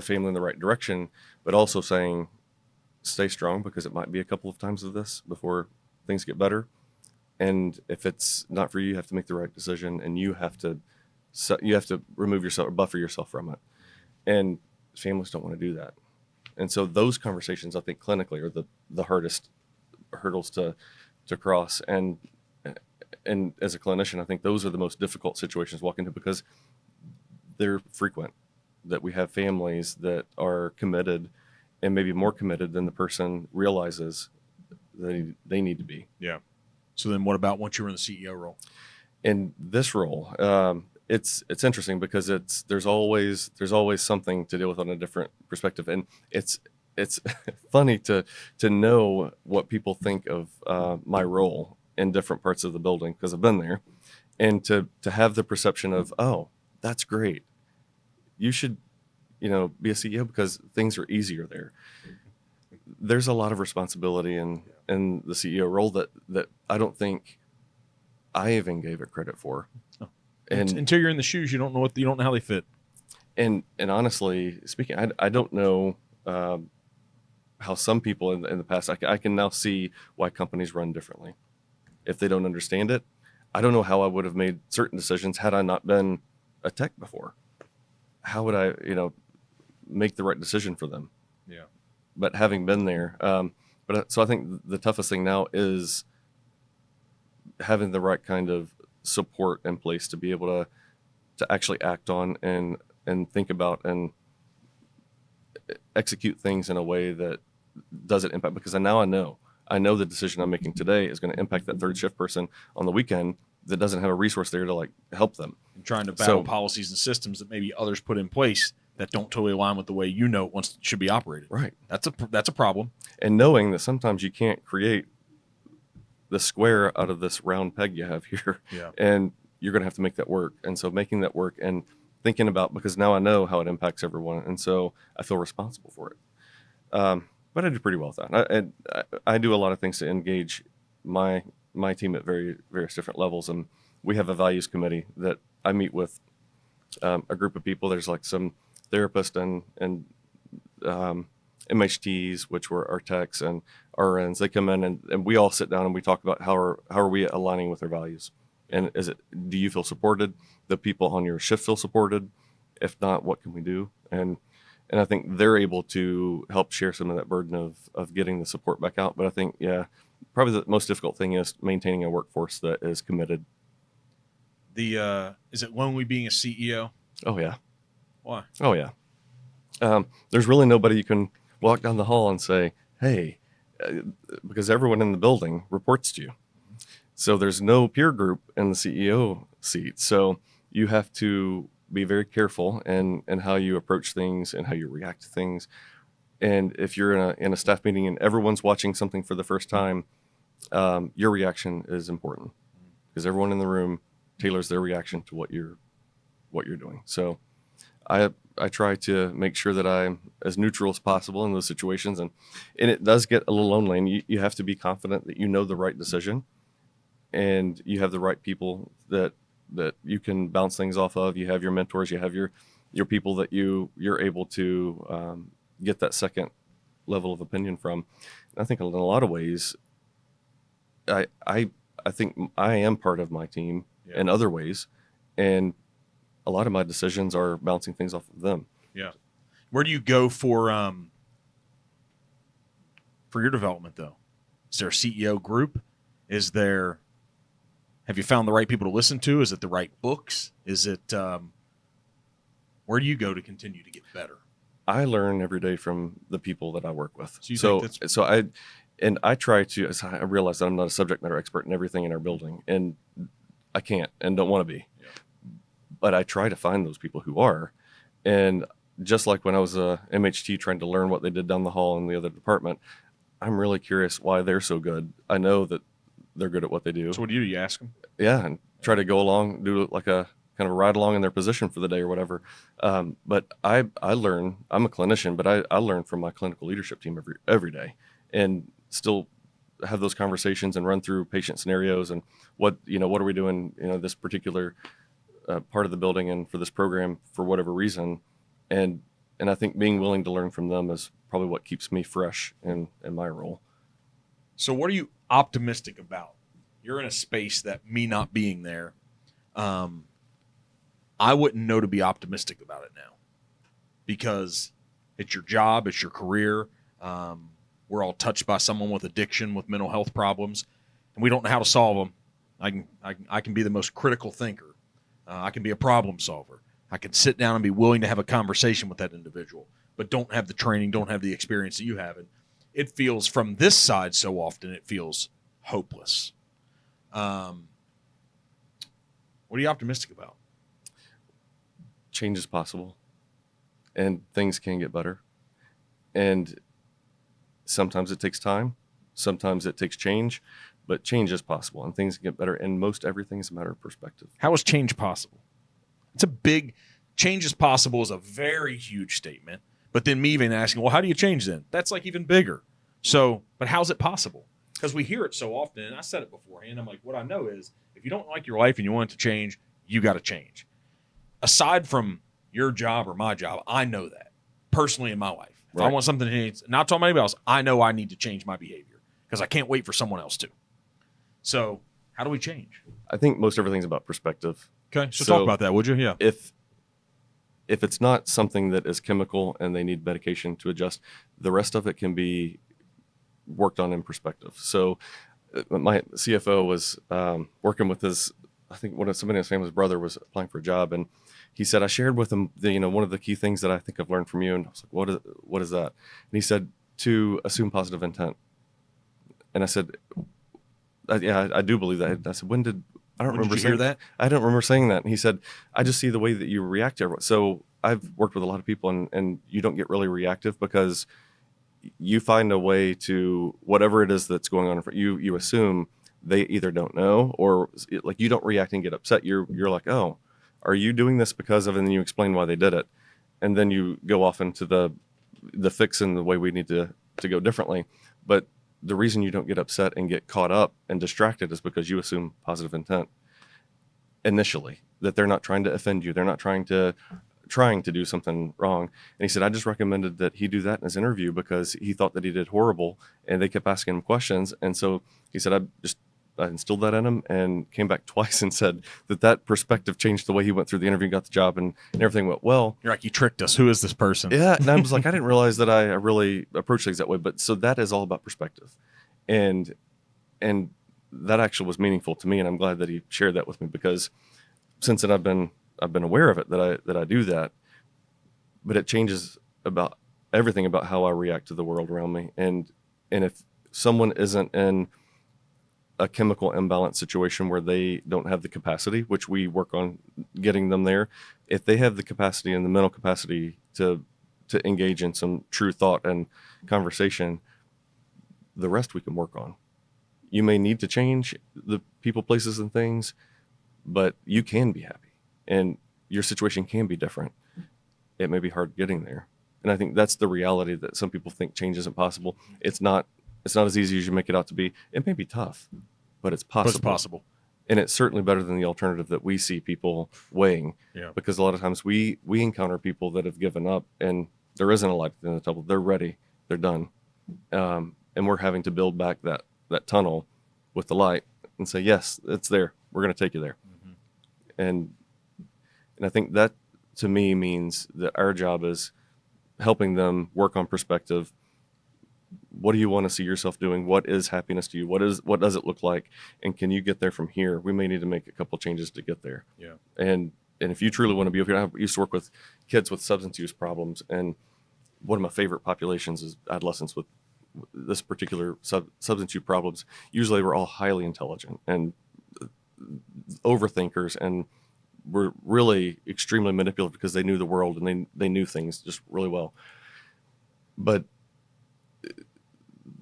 family in the right direction, but also saying, stay strong, because it might be a couple of times of this before things get better. And if it's not for you, you have to make the right decision, and you have to remove yourself or buffer yourself from it. And families don't want to do that. And so those conversations, I think, clinically are the hardest hurdles to cross. And as a clinician, I think those are the most difficult situations to walk into, because they're frequent, that we have families that are committed, and maybe more committed than the person realizes they need to be. Yeah. So then what about once you were in the CEO role? In this role, it's interesting, because there's always something to deal with on a different perspective, and it's funny to know what people think of my role in different parts of the building, because I've been there, and to have the perception of, oh, that's great, you should be a CEO because things are easier there. There's a lot of responsibility in the CEO role that I don't think I even gave it credit for. Oh. And until you're in the shoes, you don't know how they fit. And honestly speaking, I don't know how some people in the past, I can now see why companies run differently. If they don't understand it, I don't know how I would have made certain decisions had I not been a tech before. How would I, make the right decision for them? Yeah. But having been there, so I think the toughest thing now is having the right kind of support in place to be able to actually act on and think about and execute things in a way that doesn't impact, because now I know the decision I'm making today is going to impact that third shift person on the weekend that doesn't have a resource there to help them. And trying to battle policies and systems that maybe others put in place that don't totally align with the way it should be operated. Right. That's a problem. And knowing that sometimes you can't create the square out of this round peg you have here, Yeah. and you're going to have to make that work. And so making that work and thinking about, because now I know how it impacts everyone, and so I feel responsible for it. But I do pretty well with that. I do a lot of things to engage my team at various different levels, and we have a values committee that I meet with a group of people. There's like some therapists and MHTs, which were our techs and RNs. They come in and we all sit down and we talk about how are we aligning with our values, and do you feel supported? The people on your shift feel supported? If not, what can we do? And I think they're able to help share some of that burden of getting the support back out. But I think, yeah, probably the most difficult thing is maintaining a workforce that is committed. Is it lonely being a CEO? Oh yeah. Why? Oh yeah. There's really nobody you can walk down the hall and say, hey, because everyone in the building reports to you. So there's no peer group in the CEO seat. So you have to be very careful in how you approach things and how you react to things. And if you're in a staff meeting and everyone's watching something for the first time, your reaction is important, because everyone in the room tailors their reaction to what you're doing. So I try to make sure that I'm as neutral as possible in those situations, and it does get a little lonely, and you have to be confident that you know the right decision and you have the right people that you can bounce things off of. You have your mentors, you have your people that you're able to get that second level of opinion from. And I think in a lot of ways, I think I am part of my team in other ways, and a lot of my decisions are bouncing things off of them. Yeah. Where do you go for your development, though? Is there a CEO group? Have you found the right people to listen to? Is it the right books? Is it where do you go to continue to get better? I learn every day from the people that I work with. So I try to. I realize that I'm not a subject matter expert in everything in our building, and I can't and don't want to be. Yeah. But I try to find those people who are. And just like when I was a MHT trying to learn what they did down the hall in the other department, I'm really curious why they're so good. I know that they're good at what they do. So what do? You ask them? Yeah, and try to go along, do like a kind of a ride along in their position for the day or whatever. But I learn. I'm a clinician, but I learn from my clinical leadership team every day, and still have those conversations and run through patient scenarios and what are we doing, this particular part of the building and for this program for whatever reason. And I think being willing to learn from them is probably what keeps me fresh in my role. So what are you optimistic about? You're in a space that, me not being there, I wouldn't know to be optimistic about it now, because it's your job, it's your career. We're all touched by someone with addiction, with mental health problems, and we don't know how to solve them. I can be the most critical thinker. I can be a problem solver. I can sit down and be willing to have a conversation with that individual, but don't have the training, don't have the experience that you have. And it feels, from this side so often, it feels hopeless. What are you optimistic about? Change is possible, and things can get better. And sometimes it takes time, sometimes it takes change, but change is possible and things get better. And most everything is a matter of perspective. How is change possible? It's a big change is possible is a very huge statement. But then me even asking, well, how do you change then? That's like even bigger. So, but how's it possible? Because we hear it so often, and I said it beforehand. I'm like, what I know is if you don't like your life and you want it to change, you got to change. Aside from your job or my job, I know that personally in my life. If I want something to change, not talking about anybody else, I know I need to change my behavior because I can't wait for someone else to. So how do we change? I think most everything's about perspective. Okay, so talk about that, would you? Yeah. If it's not something that is chemical and they need medication to adjust, the rest of it can be worked on in perspective. So my CFO was working with I think somebody in his family's brother was applying for a job, and he said, I shared with him one of the key things that I think I've learned from you. And I was like, what is that? And he said, to assume positive intent. And I said, yeah, I do believe that. I said, I don't remember saying that. I don't remember saying that. And he said, I just see the way that you react to everyone. So I've worked with a lot of people, and you don't get really reactive because you find a way to, whatever it is that's going on, you assume, they either don't know, or like you don't react and get upset. You're like, oh, are you doing this because of, and then you explain why they did it. And then you go off into the fix and the way we need to go differently. But the reason you don't get upset and get caught up and distracted is because you assume positive intent initially, that they're not trying to offend you. They're not trying to do something wrong. And he said, I just recommended that he do that in his interview because he thought that he did horrible, and they kept asking him questions. And so he said, I instilled that in him, and came back twice and said that perspective changed the way he went through the interview, got the job, and everything went well. You're like, you tricked us. Who is this person? Yeah. And I was like, I didn't realize that I really approach things that way. But so that is all about perspective. And that actually was meaningful to me. And I'm glad that he shared that with me, because since then I've been aware of it, that I do that, but it changes about everything about how I react to the world around me. And if someone isn't in a chemical imbalance situation where they don't have the capacity, which we work on getting them there, if they have the capacity and the mental capacity to engage in some true thought and conversation, the rest we can work on. You may need to change the people, places, and things, but you can be happy, and your situation can be different. It may be hard getting there. And I think that's the reality, that some people think change isn't possible. It's not as easy as you make it out to be. It may be tough, but it's possible. But it's possible. And it's certainly better than the alternative that we see people weighing. Yeah. Because a lot of times we encounter people that have given up, and there isn't a light at the end of the tunnel. They're ready. They're done. And we're having to build back that tunnel with the light and say, yes, it's there. We're going to take you there. Mm-hmm. And I think that, to me, means that our job is helping them work on perspective. What do you want to see yourself doing? What is happiness to you? What does it look like? And can you get there from here? We may need to make a couple changes to get there. Yeah. And if you truly want to be over here, I used to work with kids with substance use problems, and one of my favorite populations is adolescents with this particular substance use problems. Usually we're all highly intelligent and overthinkers, and were really extremely manipulative because they knew the world and they knew things just really well. But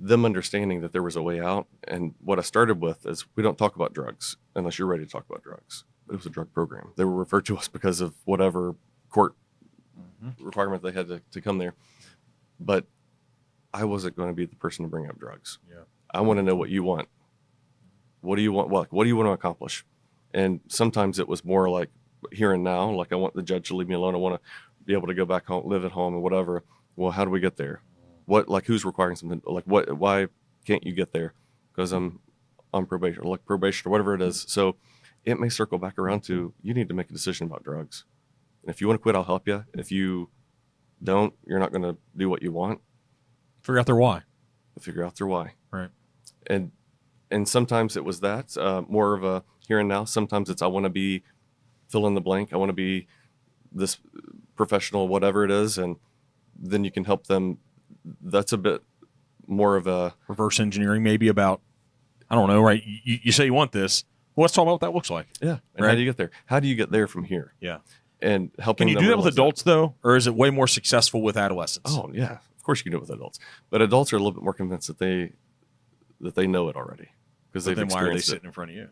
them understanding that there was a way out, and what I started with is, we don't talk about drugs unless you're ready to talk about drugs. It was a drug program. They were referred to us because of whatever court requirement they had to come there. But I wasn't going to be the person to bring up drugs. Yeah. I want to know what you want. What do you want? What do you want to accomplish? And sometimes it was more like here and now, like I want the judge to leave me alone. I want to be able to go back home, live at home, or whatever. Well, how do we get there? Who's requiring something? Why can't you get there? Because I'm on probation, or whatever it is. So it may circle back around to, you need to make a decision about drugs. And if you want to quit, I'll help you. If you don't, you're not going to do what you want. Figure out their why. Figure out their why. Right. And sometimes it was that, more of a here and now. Sometimes it's, I want to be fill in the blank. I want to be this professional, whatever it is. And then you can help them. That's a bit more of a reverse engineering, maybe, about, I don't know, right? You say you want this. Well, let's talk about what that looks like. Yeah. And right? how do you get there? How do you get there from here? Yeah. And helping them. Can you do that with adults, though? Or is it way more successful with adolescents? Oh, yeah. Of course you can do it with adults. But adults are a little bit more convinced that they know it already. Because then why are they sitting in front of you?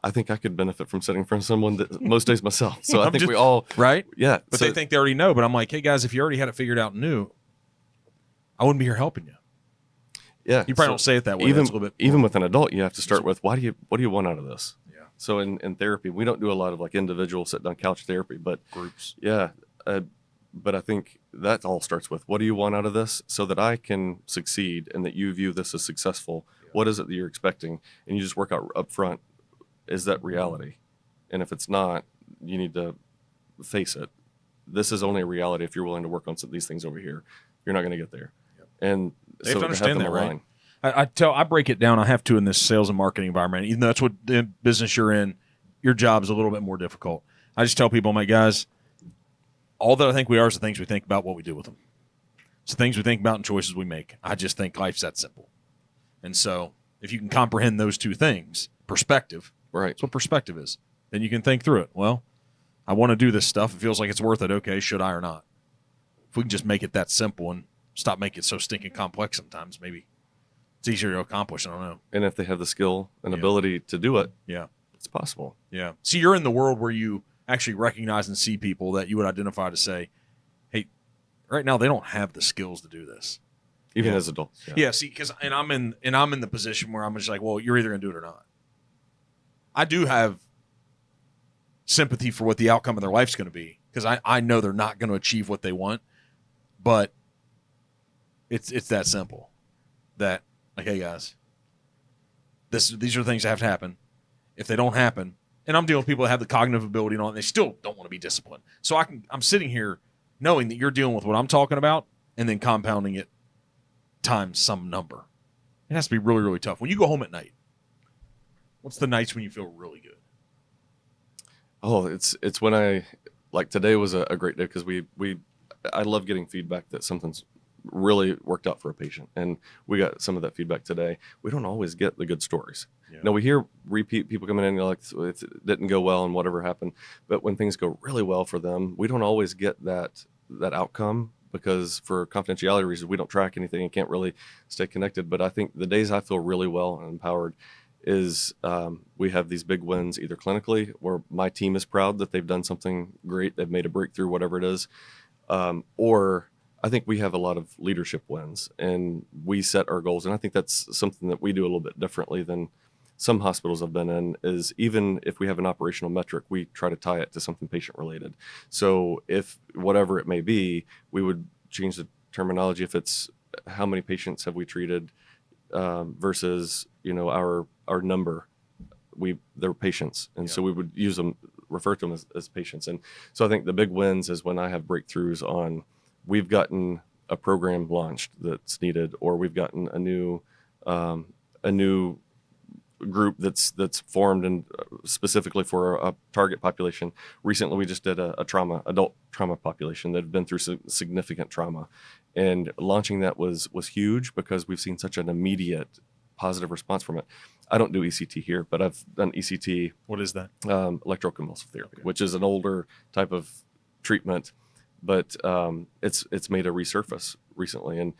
I think I could benefit from sitting in front of someone that most days myself. So I think we all... Right? Yeah. But they think they already know. But I'm like, hey, guys, if you already had it figured out and knew, I wouldn't be here helping you. Yeah. You probably don't say it that way. Even with an adult, you have to start with, what do you want out of this? Yeah. So in therapy, we don't do a lot of like individual sit-down couch therapy, but... Groups. Yeah. But I think that all starts with, what do you want out of this so that I can succeed and that you view this as successful? Yeah. What is it that you're expecting? And you just work out up front. Is that reality? And if it's not, you need to face it. This is only a reality if you're willing to work on some of these things over here. You're not going to get there. Yep. And they have so to understand that, right? I break it down. I have to in this sales and marketing environment. Even though that's what the business you're in, your job is a little bit more difficult. I just tell people, I'm like, guys, all that I think we are is the things we think about, what we do with them. It's the things we think about and choices we make. I just think life's that simple. And so if you can comprehend those two things, perspective, right? That's what perspective is. Then you can think through it. Well, I want to do this stuff. It feels like it's worth it. Okay, should I or not? If we can just make it that simple and stop making it so stinking complex sometimes, maybe It's easier to accomplish. I don't know. And if they have the skill and Yeah. ability to do it, Yeah. it's possible. Yeah. So you're in the world where you actually recognize and see people that you would identify to say, hey, right now they don't have the skills to do this. Even Yeah. as adults. Yeah. See, because I'm in the position where I'm just like, well, you're either gonna do it or not. I do have sympathy for what the outcome of their life's going to be, because I know they're not going to achieve what they want, but it's that simple. That, like, hey guys, these are the things that have to happen. If they don't happen, and I'm dealing with people that have the cognitive ability and all, and they still don't want to be disciplined. So I'm sitting here knowing that you're dealing with what I'm talking about, and then compounding it times some number. It has to be really, really tough. When you go home at night, what's the nights when you feel really good? Oh, it's when like today was a great day, because I love getting feedback that something's really worked out for a patient, and we got some of that feedback today. We don't always get the good stories. Yeah. Now, we hear repeat people coming in and like, it didn't go well and whatever happened, but when things go really well for them, we don't always get that outcome, because for confidentiality reasons we don't track anything and can't really stay connected. But I think the days I feel really well and empowered is we have these big wins, either clinically, where my team is proud that they've done something great, they've made a breakthrough, whatever it is, or I think we have a lot of leadership wins, and we set our goals. And I think that's something that we do a little bit differently than some hospitals I've been in, is even if we have an operational metric, we try to tie it to something patient related. So if whatever it may be, we would change the terminology. If it's how many patients have we treated versus, our number, they're patients. And so we would refer to them as patients. And so I think the big wins is when I have breakthroughs on, we've gotten a program launched that's needed, or we've gotten a new group that's formed and specifically for a target population. Recently, we just did a adult trauma population that had been through significant trauma, and launching that was huge, because we've seen such an immediate positive response from it. I don't do ECT here, but I've done ECT. What is that? Electroconvulsive therapy, which is an older type of treatment, but it's made a resurface recently. And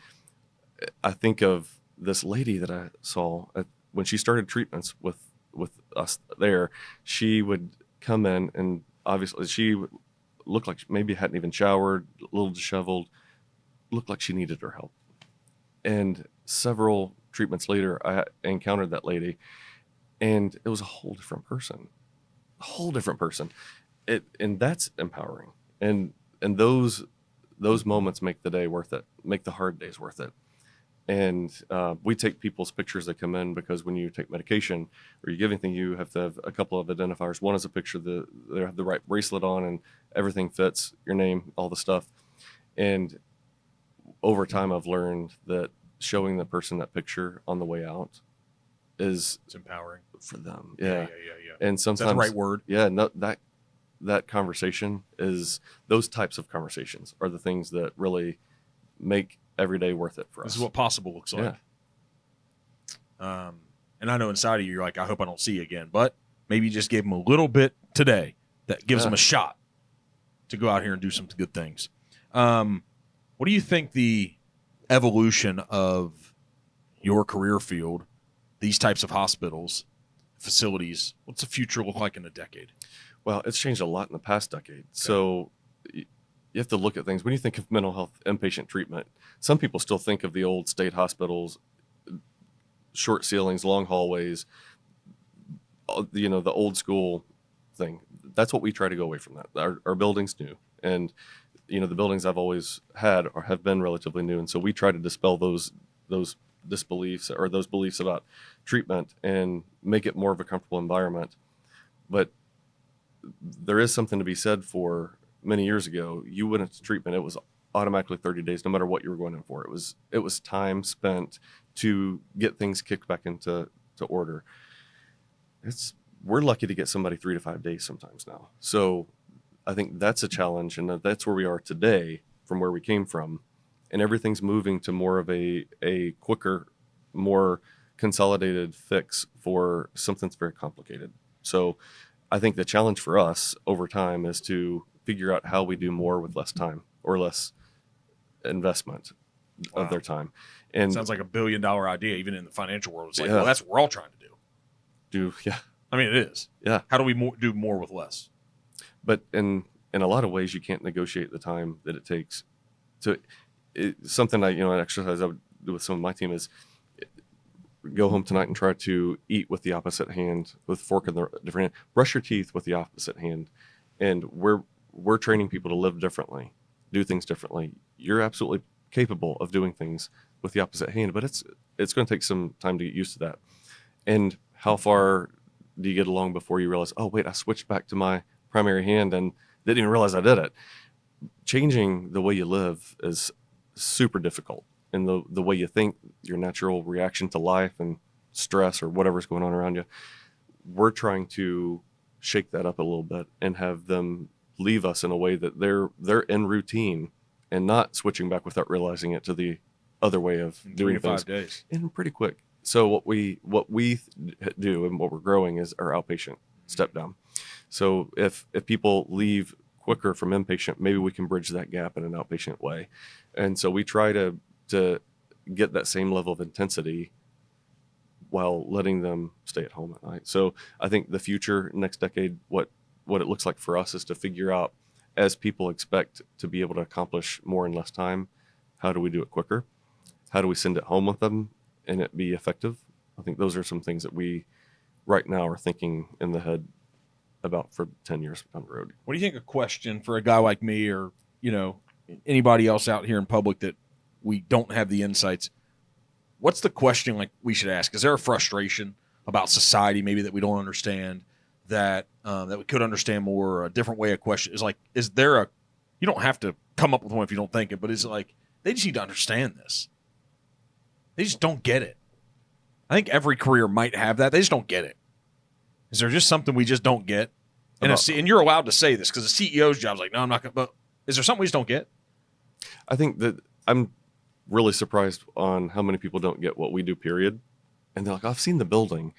I think of this lady that I saw when she started treatments with us there. She would come in, and obviously she looked like maybe hadn't even showered, a little disheveled, looked like she needed her help. And several treatments later, I encountered that lady, and it was a whole different person. And that's empowering. And those moments make the day worth it, make the hard days worth it. And we take people's pictures that come in, because when you take medication or you give anything, you have to have a couple of identifiers. One is a picture that they have the right bracelet on and everything fits, your name, all the stuff. And over time, I've learned that showing the person that picture on the way out it's empowering for them. Yeah. And sometimes, is that the right word? Yeah, no, that conversation is, those types of conversations are the things that really make every day worth it for us. This is what possible looks like. And I know inside of you, you're like, I hope I don't see you again, but maybe you just gave them a little bit today that gives them a shot to go out here and do some good things. What do you think the evolution of your career field, these types of hospitals, facilities, what's the future look like in a decade? Well, it's changed a lot in the past decade. Okay. So you have to look at things. When you think of mental health inpatient treatment, some people still think of the old state hospitals, short ceilings, long hallways, the old school thing. That's what we try to go away from that. Our building's new, and the buildings I've always had have been relatively new. And so we try to dispel those disbeliefs, or those beliefs about treatment, and make it more of a comfortable environment. But there is something to be said for, many years ago, you went into treatment, it was automatically 30 days, no matter what you were going in for. It was time spent to get things kicked back into order. We're lucky to get somebody 3 to 5 days sometimes now. So I think that's a challenge, and that's where we are today from where we came from. And everything's moving to more of a quicker, more consolidated fix for something that's very complicated. So I think the challenge for us over time is to figure out how we do more with less time, or less investment of their time. And Sounds like $1 billion idea, even in the financial world. It's like, Yeah. well, that's what we're all trying to do. yeah, I mean, it is. yeah. How do we do more with less? But in a lot of ways, you can't negotiate the time that it takes. So something an exercise I would do with some of my team is go home tonight and try to eat with the opposite hand, with fork in the different hand. Brush your teeth with the opposite hand, and we're training people to live differently, do things differently. You're absolutely capable of doing things with the opposite hand, but it's going to take some time to get used to that. And how far do you get along before you realize, oh wait, I switched back to my primary hand and didn't even realize I did it? Changing the way you live is super difficult, and the way you think, your natural reaction to life and stress or whatever's going on around you. We're trying to shake that up a little bit and have them leave us in a way that they're in routine and not switching back without realizing it to the other way of doing 3 to 5 things days. and pretty quick. So what we do and what we're growing is our outpatient step down. So if people leave quicker from inpatient, maybe we can bridge that gap in an outpatient way. And so we try to get that same level of intensity while letting them stay at home at night. So I think the future, next decade, what it looks like for us is to figure out, as people expect to be able to accomplish more in less time, how do we do it quicker? How do we send it home with them and it be effective? I think those are some things that we right now are thinking in the head about for 10 years down the road. What do you think a question for a guy like me, or anybody else out here in public that we don't have the insights? What's the question like we should ask? Is there a frustration about society maybe that we don't understand, that we could understand more? A different way of question is like, is there a, you don't have to come up with one if you don't think it, but is it like they just need to understand this? They just don't get it. I think every career might have that. They just don't get it. Is there just something we just don't get? And you're allowed to say this because the CEO's job is like, no, I'm not going to. But is there something we just don't get? I think that I'm really surprised on how many people don't get what we do, period. And they're like, I've seen the building.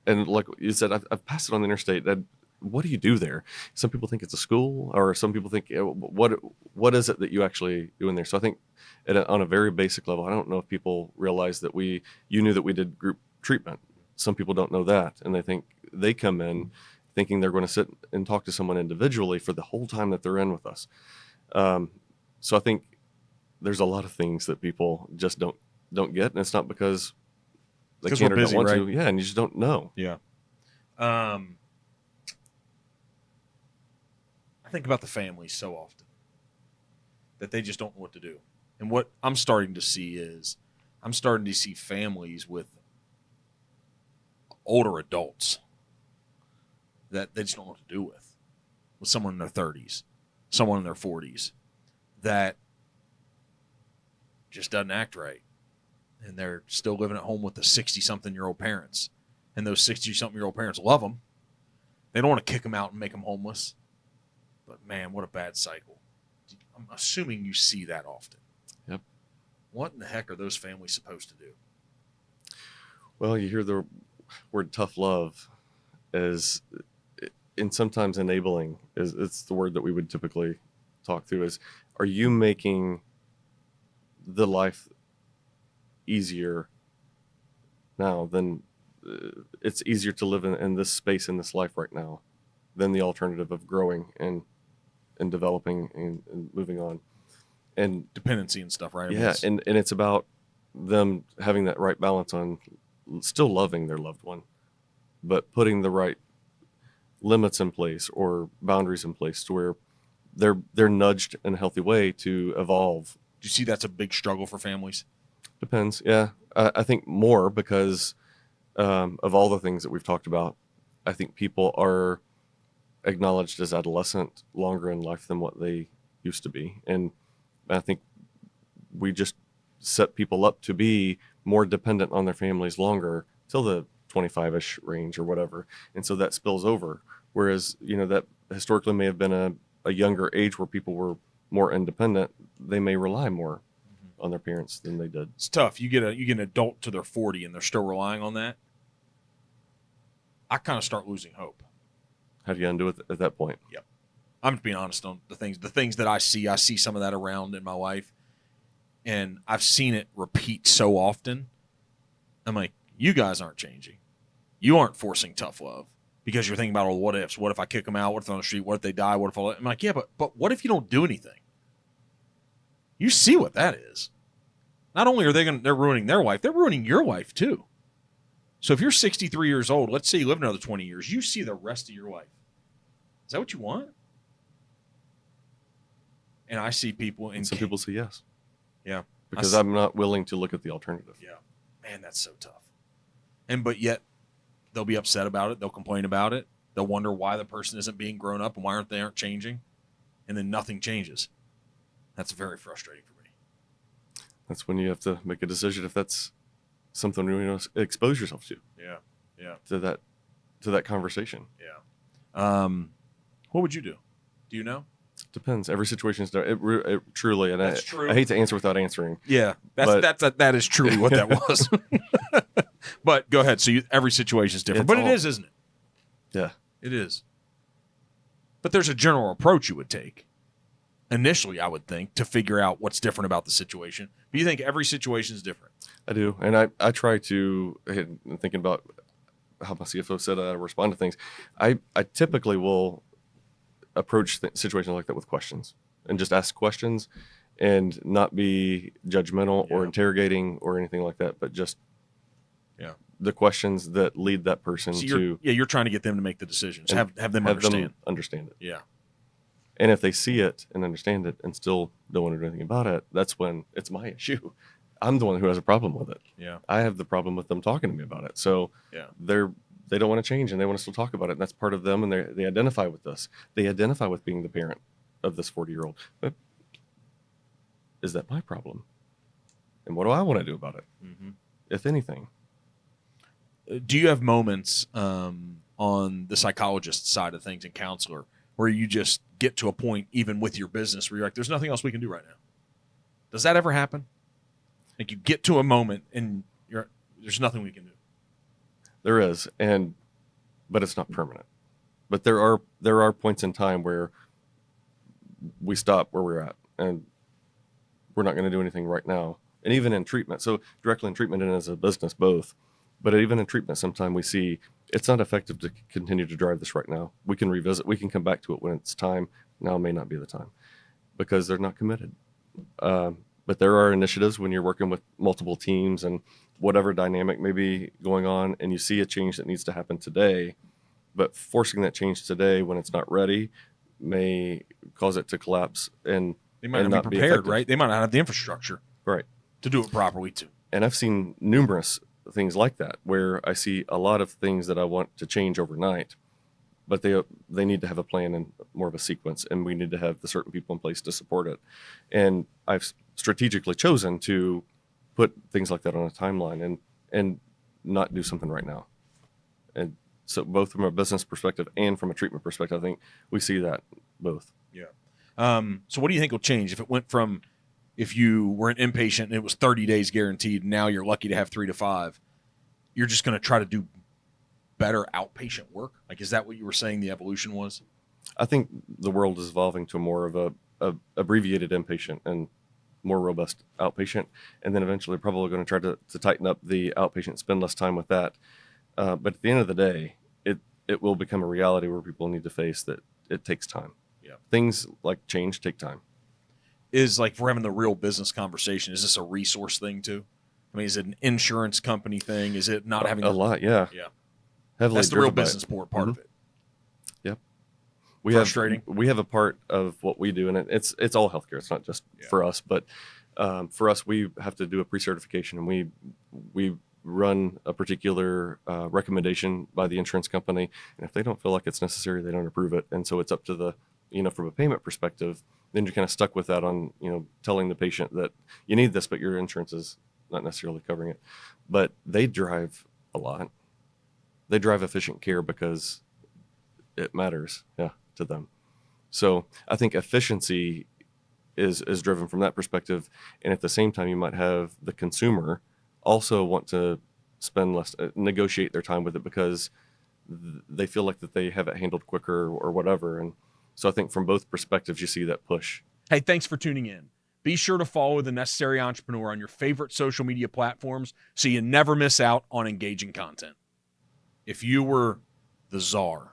And like you said, I've passed it on the interstate. What do you do there? Some people think it's a school, or some people think, what is it that you actually do in there? So I think on a very basic level, I don't know if people realize that you knew that we did group treatment. Some people don't know that, and they think they come in thinking they're going to sit and talk to someone individually for the whole time that they're in with us. So I think there's a lot of things that people just don't get, and it's not because they can't or busy, don't want right? to. Yeah, and you just don't know. Yeah. I think about the families so often that they just don't know what to do. And what I'm starting to see is families with older adults that they just don't know what to do with someone in their 30s, someone in their 40s that just doesn't act right. And they're still living at home with the 60-something-year-old parents. And those 60-something-year-old parents love them. They don't want to kick them out and make them homeless. But, man, what a bad cycle. I'm assuming you see that often. Yep. What in the heck are those families supposed to do? Well, you hear the word tough love and sometimes enabling it's the word that we would typically talk through is, are you making the life easier now than it's easier to live in this space, in this life right now, than the alternative of growing and developing and moving on, and Dependency and stuff, right? yeah, and it's about them having that right balance on still loving their loved one, but putting the right limits in place or boundaries in place to where they're nudged in a healthy way to evolve. Do you see that's a big struggle for families? Depends. Yeah. I think more because of all the things that we've talked about. I think people are acknowledged as adolescent longer in life than what they used to be. And I think we just set people up to be more dependent on their families longer till the 25-ish range or whatever. And so that spills over. Whereas, that historically may have been a younger age where people were more independent. They may rely more on their parents than they did. It's tough. You get an adult to their 40 and they're still relying on that. I kind of start losing hope. How do you undo it at that point? Yep. I'm just being honest on the things that I see. I see some of that around in my life. and I've seen it repeat so often. I'm like, you guys aren't changing. You aren't forcing tough love because you're thinking about all the what ifs. What if I kick them out? What if they're on the street? What if they die? What if I'm like, yeah, but what if you don't do anything? You see what that is. Not only are they're ruining their life, they're ruining your life too. So if you're 63 years old, let's say you live another 20 years, you see the rest of your life. Is that what you want? And I see people and some people say yes. Yeah. Because I'm not willing to look at the alternative. Yeah. Man, that's so tough. But yet they'll be upset about it. They'll complain about it. They'll wonder why the person isn't being grown up and why they aren't changing. And then nothing changes. That's very frustrating for me. That's when you have to make a decision if that's something you want to expose yourself to. Yeah. Yeah. To that conversation. Yeah. What would you do? Do you know? Depends. Every situation is different. It truly, and That's true. I hate to answer without answering. Yeah, that is truly what that was. But go ahead. So every situation is different, but it is, isn't it? Yeah, it is. But there's a general approach you would take initially, I would think, to figure out what's different about the situation. But you think every situation is different? I do, and I try to, thinking about how my CFO said I respond to things. I typically will approach situations like that with questions and just ask questions and not be judgmental or interrogating or anything like that, but just the questions that lead that person you're trying to get them to make the decisions, have them understand it. Yeah. And if they see it and understand it and still don't want to do anything about it, that's when it's my issue. I'm the one who has a problem with it. Yeah. I have the problem with them talking to me about it. So they don't want to change and they want to still talk about it. And that's part of them. And they identify with us. They identify with being the parent of this 40-year-old. But is that my problem? And what do I want to do about it? Mm-hmm. If anything. Do you have moments on the psychologist side of things and counselor where you just get to a point, even with your business, where you're like, there's nothing else we can do right now? Does that ever happen? Like you get to a moment and there's nothing we can do. There is, but it's not permanent. But there are points in time where we stop where we're at, and we're not going to do anything right now. And even in treatment, so directly in treatment and as a business, both. But even in treatment, sometimes we see it's not effective to continue to drive this right now. We can revisit. We can come back to it when it's time. Now may not be the time because they're not committed. But there are initiatives when you're working with multiple teams and whatever dynamic may be going on, and you see a change that needs to happen today, but forcing that change today when it's not ready may cause it to collapse. And they might not be prepared, right? They might not have the infrastructure, right, to do it properly too. And I've seen numerous things like that where I see a lot of things that I want to change overnight, but they need to have a plan and more of a sequence, and we need to have the certain people in place to support it. And I've strategically chosen to put things like that on a timeline and not do something right now. And so both from a business perspective and from a treatment perspective, I think we see that both. Yeah. So what do you think will change if it went from, if you were an inpatient and it was 30 days guaranteed, and now you're lucky to have 3 to 5, you're just going to try to do better outpatient work? Like, is that what you were saying the evolution was? I think the world is evolving to more of a abbreviated inpatient and more robust outpatient, and then eventually probably going to try to tighten up the outpatient, spend less time with that. But at the end of the day, it will become a reality where people need to face that it takes time. Yeah. Things like change take time. Is like, if we're having the real business conversation, is this a resource thing too? I mean, is it an insurance company thing? Is it not having a lot? Yeah. Yeah. Heavily. That's the real business part mm-hmm. of it. Yep. Frustrating. We have a part of what we do, and it's all healthcare. It's not just for us, but for us, we have to do a pre-certification, and we run a particular recommendation by the insurance company, and if they don't feel like it's necessary, they don't approve it. And so it's up to the, from a payment perspective, then you're kind of stuck with that on, telling the patient that you need this, but your insurance is not necessarily covering it. But they drive a lot. They drive efficient care because it matters, to them. So I think efficiency is driven from that perspective. And at the same time, you might have the consumer also want to spend less, negotiate their time with it because they feel like that they have it handled quicker or whatever. And so I think from both perspectives, you see that push. Hey, thanks for tuning in. Be sure to follow The Necessary Entrepreneur on your favorite social media platforms so you never miss out on engaging content. If you were the czar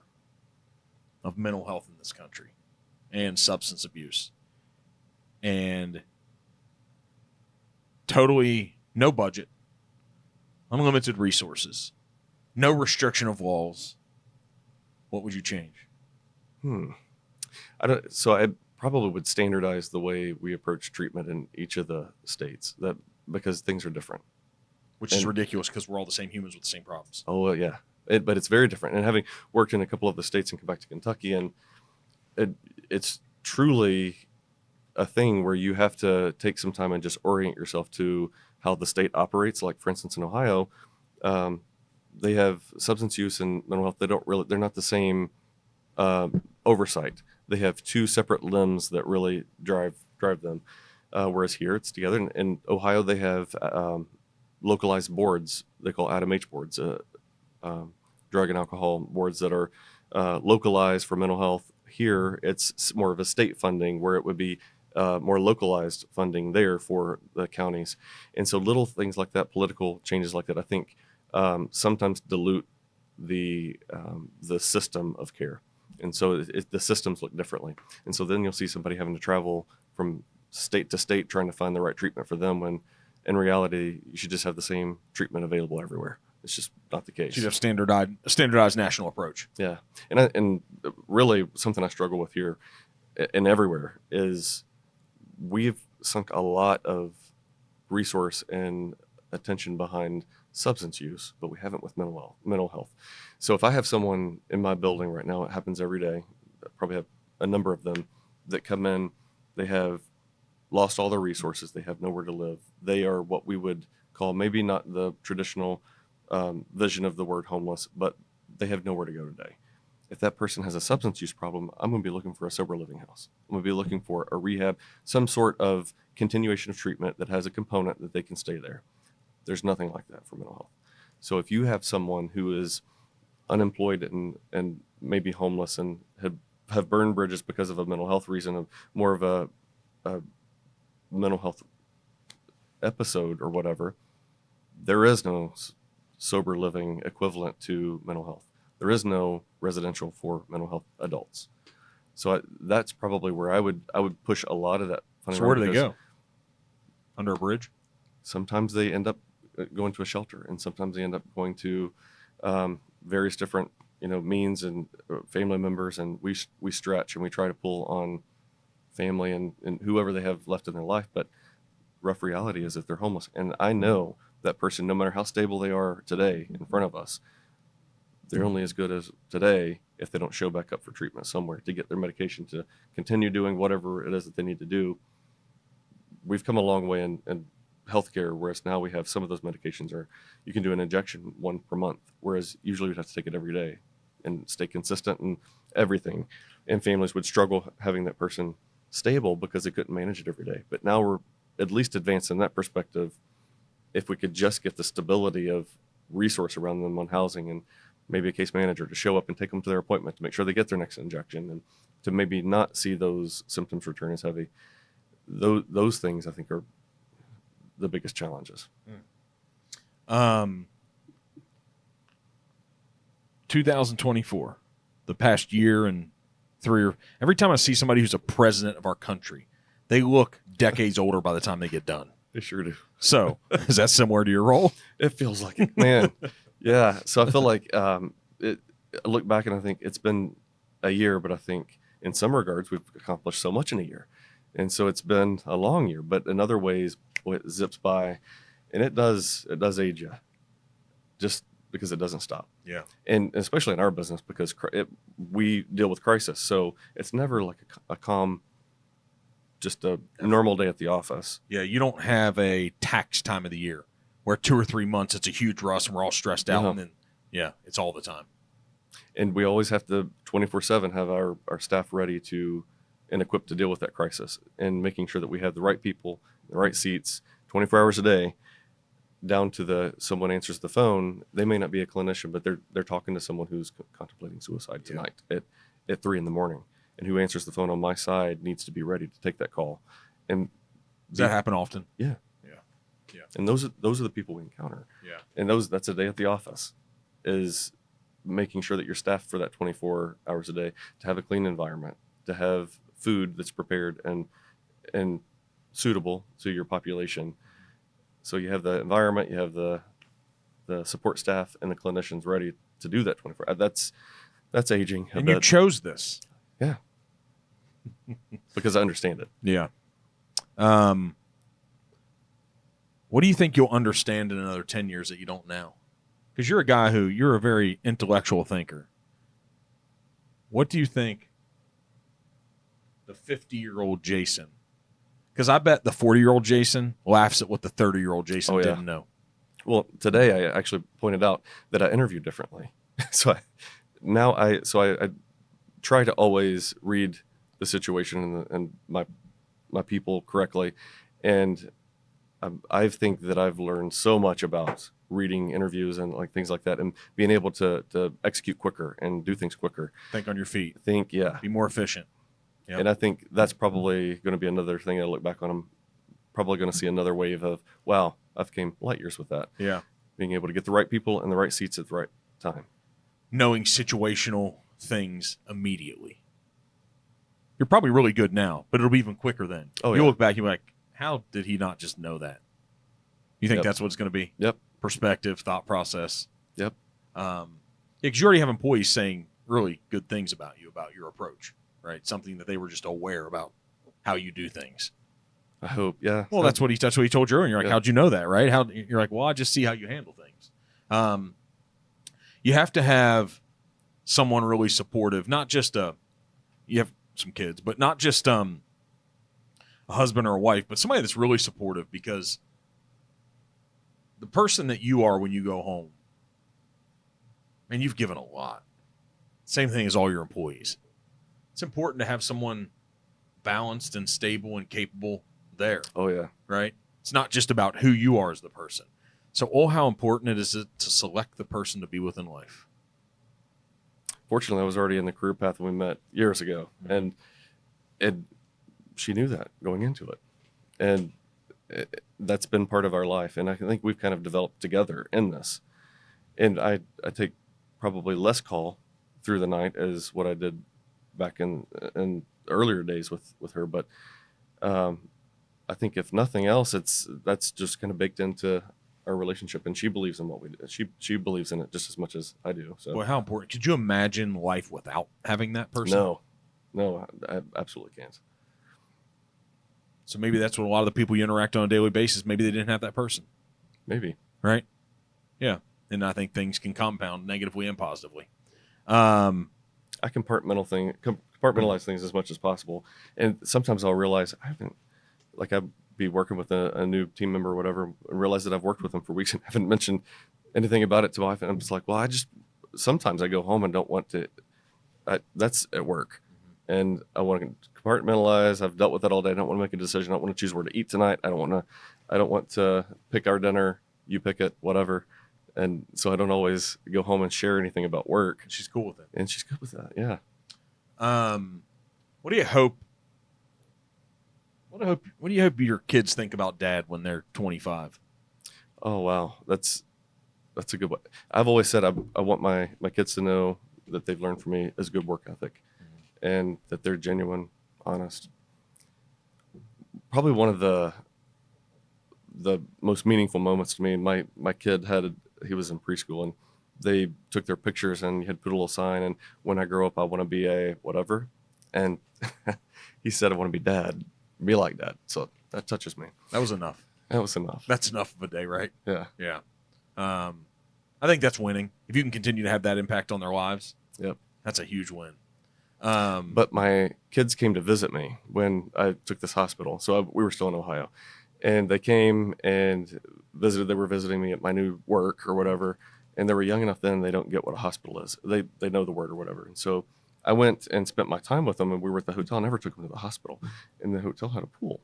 of mental health in this country and substance abuse and totally no budget, unlimited resources, no restriction of laws, what would you change? I probably would standardize the way we approach treatment in each of the states, because things are different. Which is ridiculous because we're all the same humans with the same problems. Oh, yeah. But it's very different. And having worked in a couple of the states and come back to Kentucky, and it's truly a thing where you have to take some time and just orient yourself to how the state operates. Like, for instance, in Ohio, they have substance use and mental health. They're not the same oversight. They have two separate limbs that really drive them. Whereas here it's together. In Ohio, they have localized boards. They call ADAMH boards, drug and alcohol boards that are localized for mental health. Here, it's more of a state funding, where it would be more localized funding there for the counties. And so little things like that, political changes like that, I think sometimes dilute the system of care. And so the systems look differently. And so then you'll see somebody having to travel from state to state trying to find the right treatment for them, when in reality, you should just have the same treatment available everywhere. It's just not the case. You should have a standardized national approach. Yeah. And really something I struggle with here and everywhere is we've sunk a lot of resource and attention behind substance use, but we haven't with mental health. So if I have someone in my building right now, it happens every day, I probably have a number of them that come in, they have lost all their resources, they have nowhere to live. They are what we would call, maybe not the traditional vision of the word homeless, but they have nowhere to go today. If that person has a substance use problem, I'm going to be looking for a sober living house. I'm going to be looking for a rehab, some sort of continuation of treatment that has a component that they can stay there. There's nothing like that for mental health. So if you have someone who is unemployed and maybe homeless and have burned bridges because of a mental health reason, of more of a mental health episode or whatever, there is no sober living equivalent to mental health. There is no residential for mental health adults. So that's probably where I would push a lot of that funding. So where do they go? Under a bridge? Sometimes they end up going to a shelter, and sometimes they end up going to various different means and family members, and we stretch and we try to pull on family and whoever they have left in their life. But rough reality is that they're homeless, and I know that person, no matter how stable they are today in front of us, they're only as good as today if they don't show back up for treatment somewhere to get their medication to continue doing whatever it is that they need to do. We've come a long way in healthcare, whereas now we have some of those medications you can do an injection one per month, whereas usually we'd have to take it every day and stay consistent and everything. And families would struggle having that person stable because they couldn't manage it every day. But now we're at least advanced in that perspective. If we could just get the stability of resource around them on housing and maybe a case manager to show up and take them to their appointment to make sure they get their next injection, and to maybe not see those symptoms return as heavy. Those things I think are the biggest challenges. 2024, the past year and every time I see somebody who's a president of our country, they look decades older by the time they get done. They sure do. So is that similar to your role? It feels like it, man. Yeah. So I feel like I look back and I think it's been a year, but I think in some regards we've accomplished so much in a year. And so it's been a long year, but in other ways, boy, it zips by, and it does age you, just because it doesn't stop. Yeah. And especially in our business, because we deal with crisis. So it's never like a calm, just a normal day at the office. Yeah. You don't have a tax time of the year where 2 or 3 months it's a huge rush and we're all stressed out. And then, it's all the time. And we always have to 24/7 have our staff ready and equipped to deal with that crisis, and making sure that we have the right people, the right seats, 24 hours a day, down to someone answers the phone. They may not be a clinician, but they're talking to someone who's contemplating suicide tonight at 3 a.m, and who answers the phone on my side needs to be ready to take that call. And Does that happen often? Yeah. Yeah. And those are the people we encounter. Yeah. And that's a day at the office, is making sure that you're staffed for that 24 hours a day, to have a clean environment, to have food that's prepared and suitable to your population. So you have the environment, you have the support staff and the clinicians ready to do that 24. That's aging. And you chose this. Yeah. Because I understand it. Yeah. What do you think you'll understand in another 10 years that you don't now? Because you're a very intellectual thinker. What do you think the 50-year-old Jason, because I bet the 40-year-old Jason laughs at what the 30-year-old Jason didn't know. Well, today I actually pointed out that I interview differently. So I try to always read the situation and my people correctly. And I think that I've learned so much about reading interviews and like things like that, and being able to execute quicker and do things quicker. Think on your feet. Be more efficient. Yep. And I think that's probably going to be another thing I look back on. I'm probably going to see another wave of, wow, I've came light years with that. Yeah. Being able to get the right people in the right seats at the right time. Knowing situational things immediately. You're probably really good now, but it'll be even quicker then. Oh, You'll yeah. look back, you'll be like, how did he not just know that? You think that's what it's going to be? Yep. Perspective, thought process. Yep. Because you already have employees saying really good things about you, about your approach, right? Something that they were just aware about how you do things. I hope, yeah. Well, that's what he told you earlier. You're like, Yeah. how'd you know that, right? You're like, well, I just see how you handle things. You have to have someone really supportive, not just you have some kids, but not just a husband or a wife, but somebody that's really supportive, because the person that you are when you go home, and you've given a lot. Same thing as all your employees. It's important to have someone balanced and stable and capable there. Oh, yeah. Right? It's not just about who you are as the person. So, how important it is to select the person to be with in life. Fortunately, I was already in the career path when we met years ago, Mm-hmm. and she knew that going into it, and that's been part of our life. And I think we've kind of developed together in this. And I take probably less call through the night as what I did back in earlier days with her, but I think if nothing else, that's just kind of baked into our relationship, and she believes in what we do. She believes in it just as much as I do. So, Boy, how important. Could you imagine life without having that person? No, I absolutely can't. So maybe that's what a lot of the people you interact on a daily basis, maybe they didn't have that person. Maybe. Right? Yeah. And I think things can compound negatively and positively. I compartmentalize things as much as possible. And sometimes I'll realize I'd be working with a new team member or whatever, and realize that I've worked with them for weeks and haven't mentioned anything about it to my wife. And I'm just like, well, sometimes I go home and don't want to, that's at work. And I want to compartmentalize. I've dealt with that all day. I don't want to make a decision. I don't want to choose where to eat tonight. I don't want to pick our dinner. You pick it, whatever. And so I don't always go home and share anything about work. She's cool with it. And she's good with that. Yeah. What do you hope? What do you hope your kids think about Dad when they're 25? Oh, wow. That's a good one. I've always said I want my kids to know that they've learned from me is good work ethic, and that they're genuine, honest. Probably one of the most meaningful moments to me, my kid he was in preschool, and they took their pictures and he had put a little sign, and when I grow up, I want to be a whatever. And he said, I want to be Dad, be like Dad. So that touches me. That was enough. That was enough. That's enough of a day, right? Yeah. Yeah. I think that's winning. If you can continue to have that impact on their lives, Yep. that's a huge win. But my kids came to visit me when I took this hospital. So we were still in Ohio, and they came and visited. They were visiting me at my new work or whatever. And they were young enough then, they don't get what a hospital is. They know the word or whatever. And so I went and spent my time with them, and we were at the hotel. I never took them to the hospital, and the hotel had a pool.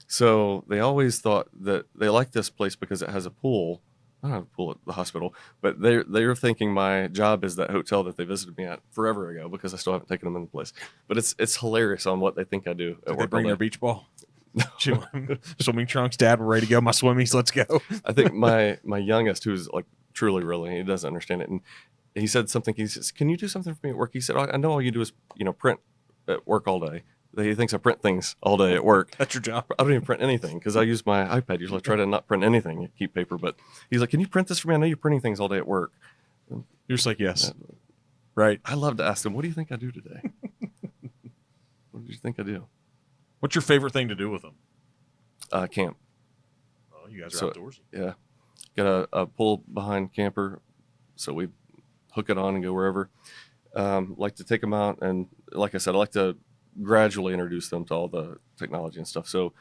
So they always thought that they liked this place because it has a pool. I don't have a pool at the hospital, but they're thinking my job is that hotel that they visited me at forever ago, because I still haven't taken them in the place. But it's hilarious on what they think I do at Did work. they bring all their day. beach ball? Swimming trunks, Dad, we're ready to go. My swimmies, let's go. I think my youngest, who's like truly really, he doesn't understand it, and he said something. He says, "Can you do something for me at work?" He said, "I know all you do is print at work all day." He thinks I print things all day at work. That's your job. I don't even print anything because I use my iPad. Usually I try to not print anything, keep paper. But he's like, "Can you print this for me? I know you're printing things all day at work." You're just like, yes. Right. I love to ask him, "What do you think I do today? What do you think I do?" What's your favorite thing to do with them? Camp. Oh, you guys are outdoorsy. Yeah. Got a pull behind camper. So we hook it on and go wherever. Like to take them out. And like I said, I like to gradually introduce them to all the technology and stuff. So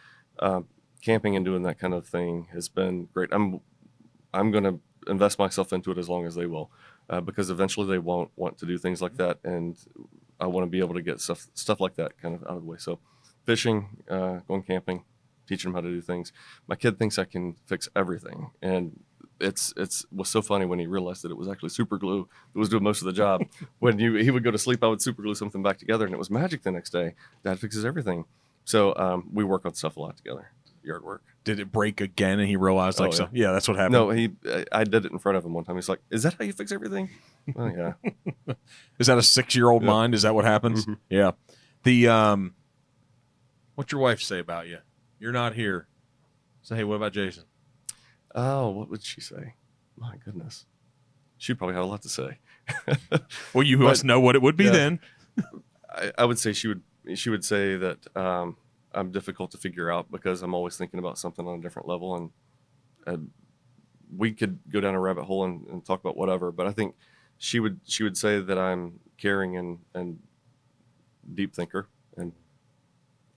camping and doing that kind of thing has been great. I'm going to invest myself into it as long as they will, because eventually they won't want to do things like that. And I want to be able to get stuff like that kind of out of the way. So fishing, going camping, teaching them how to do things. My kid thinks I can fix everything. And it was so funny when he realized that it was actually super glue that was doing most of the job. When he would go to sleep, I would super glue something back together, and it was magic the next day. Dad fixes everything. So we work on stuff a lot together, yard work. Did it break again, and he realized Yeah. So? Yeah, that's what happened. No, I did it in front of him one time. He's like, "Is that how you fix everything?" Well, yeah. Is that a 6-year-old mind? Is that what happens? Mm-hmm. Yeah. The what's your wife say about you? You're not here. Say, hey, what about Jason? Oh, what would she say? My goodness. She'd probably have a lot to say. Well, you must know what it would be then. I would say she would say that I'm difficult to figure out because I'm always thinking about something on a different level, and we could go down a rabbit hole and talk about whatever, but I think she would say that I'm caring and deep thinker and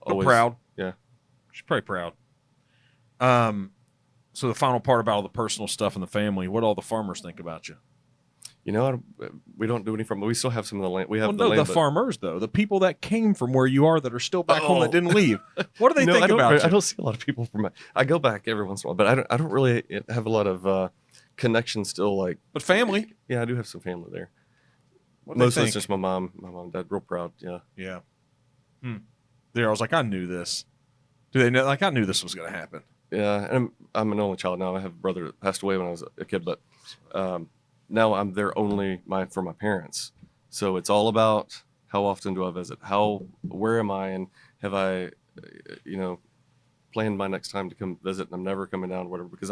always proud. Yeah. She's probably proud. So the final part about all the personal stuff in the family, what all the farmers think about you? We don't do any farm. We still have some of the land. We have the farmers, though, the people that came from where you are that are still back home that didn't leave. What do they think about you? I don't see a lot of people from. I go back every once in a while, but I don't really have a lot of connection still. Like, but family. Yeah, I do have some family there. What Mostly it's just my mom, and dad. Real proud. Yeah. Yeah. There, I was like, I knew this. Do they know? Like, I knew this was going to happen. Yeah, and I'm an only child now. I have a brother that passed away when I was a kid, but now I'm there only for my parents. So it's all about how often do I visit? Where am I? And have I, planned my next time to come visit? And I'm never coming down, whatever, because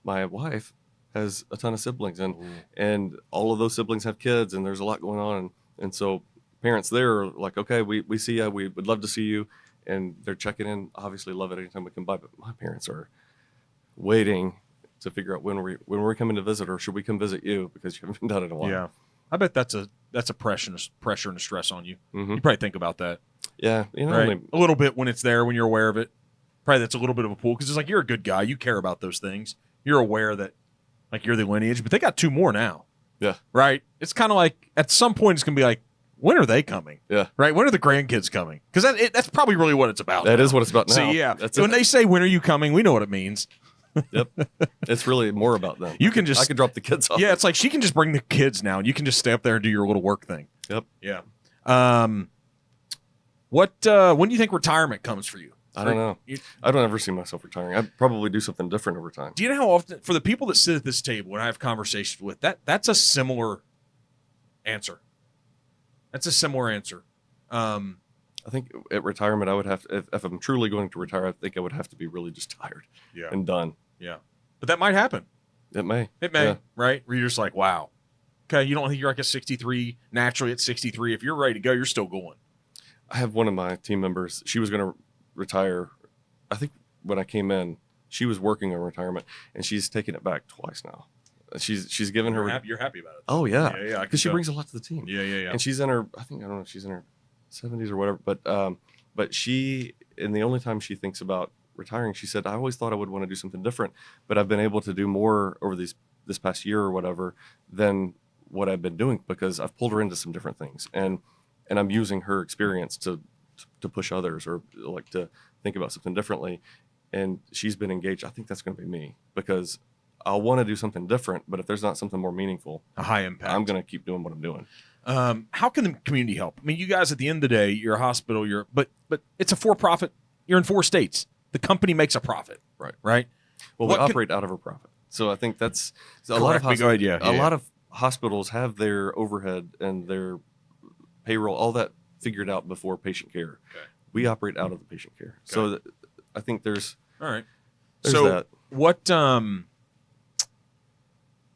my wife has a ton of siblings, and all of those siblings have kids, and there's a lot going on. And so parents there are like, okay, we see you. We would love to see you. And they're checking in. Obviously, love it anytime we come by. But my parents are waiting to figure out when we're coming to visit, or should we come visit you because you haven't been down in a while. Yeah, I bet that's a pressure and a stress on you. Mm-hmm. You probably think about that. Yeah, right? A little bit when it's there, when you're aware of it. Probably that's a little bit of a pull because it's like you're a good guy. You care about those things. You're aware that like you're the lineage, but they got 2 more now. Yeah, right. It's kind of like at some point it's gonna be like, when are they coming? Yeah. Right? When are the grandkids coming? Because that's probably really what it's about. That is what it's about now. See, yeah. So when they say, when are you coming? We know what it means. Yep. It's really more about them. I could drop the kids off. Yeah. It's like she can just bring the kids now and you can just stay up there and do your little work thing. Yep. Yeah. When do you think retirement comes for you? I don't know. I don't ever see myself retiring. I'd probably do something different over time. Do you know how often, for the people that sit at this table and I have conversations with, that's a similar answer. That's a similar answer. I think at retirement, I would have to, if I'm truly going to retire, I think I would have to be really just tired and done. Yeah. But that might happen. It may. Yeah. Right? Where you're just like, wow. Okay, you don't think you're like a 63, naturally at 63. If you're ready to go, you're still going. I have one of my team members, she was going to retire. I think when I came in, she was working on retirement, and she's taken it back twice now. She's given her. You're happy about it. Oh yeah, yeah. Because she brings a lot to the team. Yeah. And she's in her. I don't know if she's in her 70s or whatever. But she, and the only time she thinks about retiring, she said, I always thought I would want to do something different, but I've been able to do more over this past year or whatever than what I've been doing because I've pulled her into some different things, and I'm using her experience to push others or like to think about something differently. And she's been engaged. I think that's going to be me because I'll want to do something different, but if there's not something more meaningful, a high impact, I'm going to keep doing what I'm doing. How can the community help? I mean, you guys at the end of the day, you're a hospital, but it's a for-profit, You're in 4 states. The company makes a profit. Right. Right. Well, we operate out of a profit. So I think that's a lot of a lot of hospitals have their overhead and their payroll, all that figured out before patient care. Okay. We operate out of the patient care. Okay. So I think there's all right. There's so that. What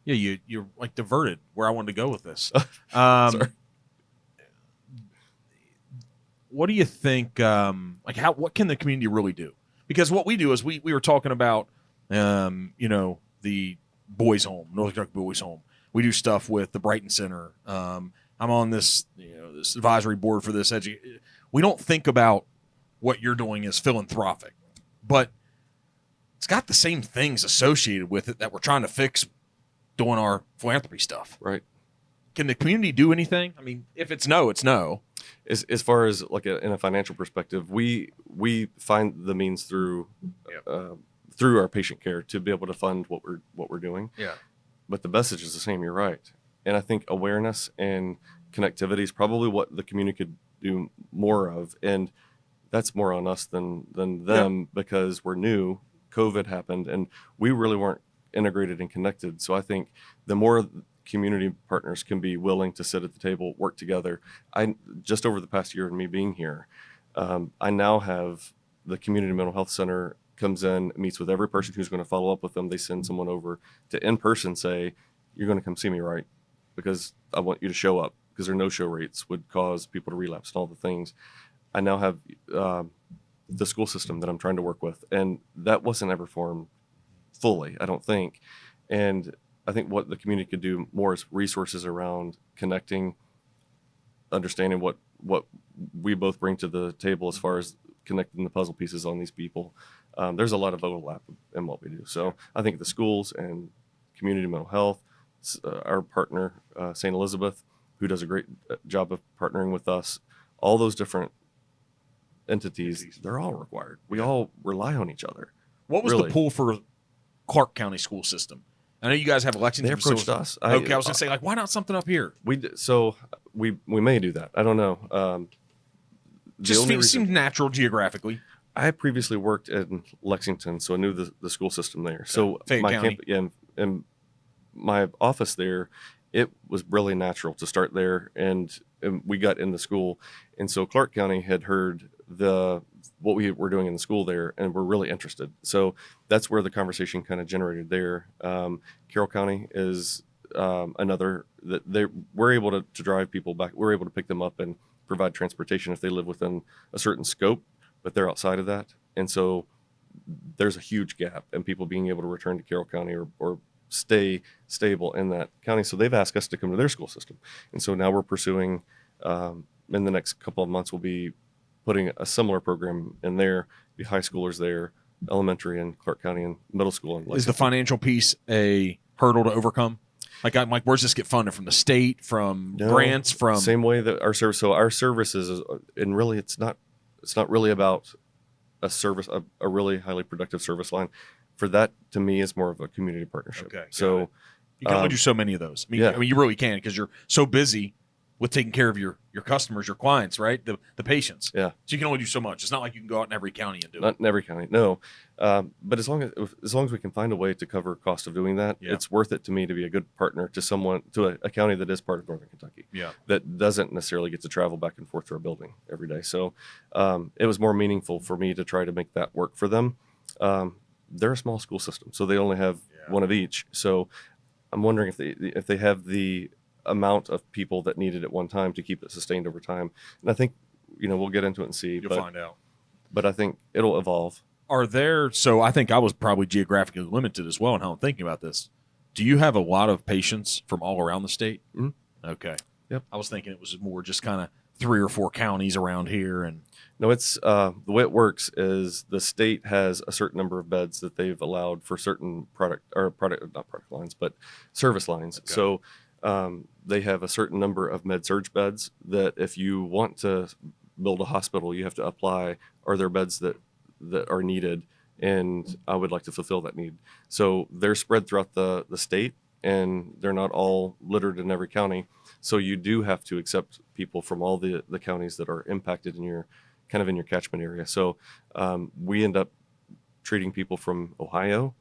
yeah, you're like diverted where I wanted to go with this. Sorry. What do you think? What can the community really do? Because what we do is we were talking about, the boys' home, North Kentucky Boys' Home. We do stuff with the Brighton Center. I'm on this, this advisory board for this. We don't think about what you're doing as philanthropic, but it's got the same things associated with it that we're trying to fix doing our philanthropy stuff. Right. Can the community do anything? I mean, if it's no, it's no. As far as like in a financial perspective, we find the means through our patient care to be able to fund what we're doing. Yeah. But the message is the same. You're right, and I think awareness and connectivity is probably what the community could do more of, and that's more on us than them because we're new. COVID happened, and we really weren't integrated and connected. So I think the more community partners can be willing to sit at the table, work together. Just over the past year of me being here, I now have the community mental health center comes in, meets with every person who's going to follow up with them. They send someone over to in person say, you're going to come see me, right? Because I want you to show up, because their no-show rates would cause people to relapse and all the things. I now have the school system that I'm trying to work with, and that wasn't ever formed fully, I don't think. And I think what the community could do more is resources around connecting, understanding what we both bring to the table as far as connecting the puzzle pieces on these people. There's a lot of overlap in what we do. So I think the schools and community mental health, our partner, St. Elizabeth, who does a great job of partnering with us, all those different entities, they're all required. We all rely on each other. What was the pull for Clark County school system? I know you guys have Lexington. They approached us. I was going to say, why not something up here? We may do that. I don't know. Just seemed natural geographically. I had previously worked in Lexington, so I knew the school system there. Okay. So Fayette County. And my office there, it was really natural to start there, and we got into school. And so Clark County had heard what we were doing in the school there, and were really interested. So that's where the conversation kind of generated there. Carroll County is another that we're able to drive people back. We're able to pick them up and provide transportation if they live within a certain scope, but they're outside of that. And so there's a huge gap in people being able to return to Carroll County or stay stable in that county. So they've asked us to come to their school system. And so now we're pursuing, in the next couple of months, we'll be putting a similar program in there, the high schoolers there, elementary in Clark County, and middle school in Lexington. Is the financial piece a hurdle to overcome? Like, where's this get funded? From the state, from grants, from same way that our service. So our services is, and really, it's not really about a service, a really highly productive service line. For that, to me, is more of a community partnership. Okay, so you can only do so many of those. I mean, you really can, because you're so busy with taking care of your customers, your clients, right? The patients. Yeah. So you can only do so much. It's not like you can go out in every county and do it. Not in every county, no. But as long as we can find a way to cover cost of doing that, it's worth it to me to be a good partner to a county that is part of Northern Kentucky. Yeah. That doesn't necessarily get to travel back and forth to our building every day. So it was more meaningful for me to try to make that work for them. They're a small school system, so they only have one of each. So I'm wondering if they have the amount of people that needed at one time to keep it sustained over time. And I think, we'll get into it and see. You'll find out. But I think it'll evolve. So I think I was probably geographically limited as well in how I'm thinking about this. Do you have a lot of patients from all around the state? Mm-hmm. Okay. Yep. I was thinking it was more just kind of 3 or 4 counties around here. And no, it's the way it works is the state has a certain number of beds that they've allowed for certain not product lines, but service lines. Okay. So they have a certain number of med-surg beds that if you want to build a hospital, you have to apply, are there beds that are needed? And I would like to fulfill that need. So they're spread throughout the state, and they're not all littered in every county. So you do have to accept people from all the counties that are impacted in kind of in your catchment area. So we end up treating people from Ohio.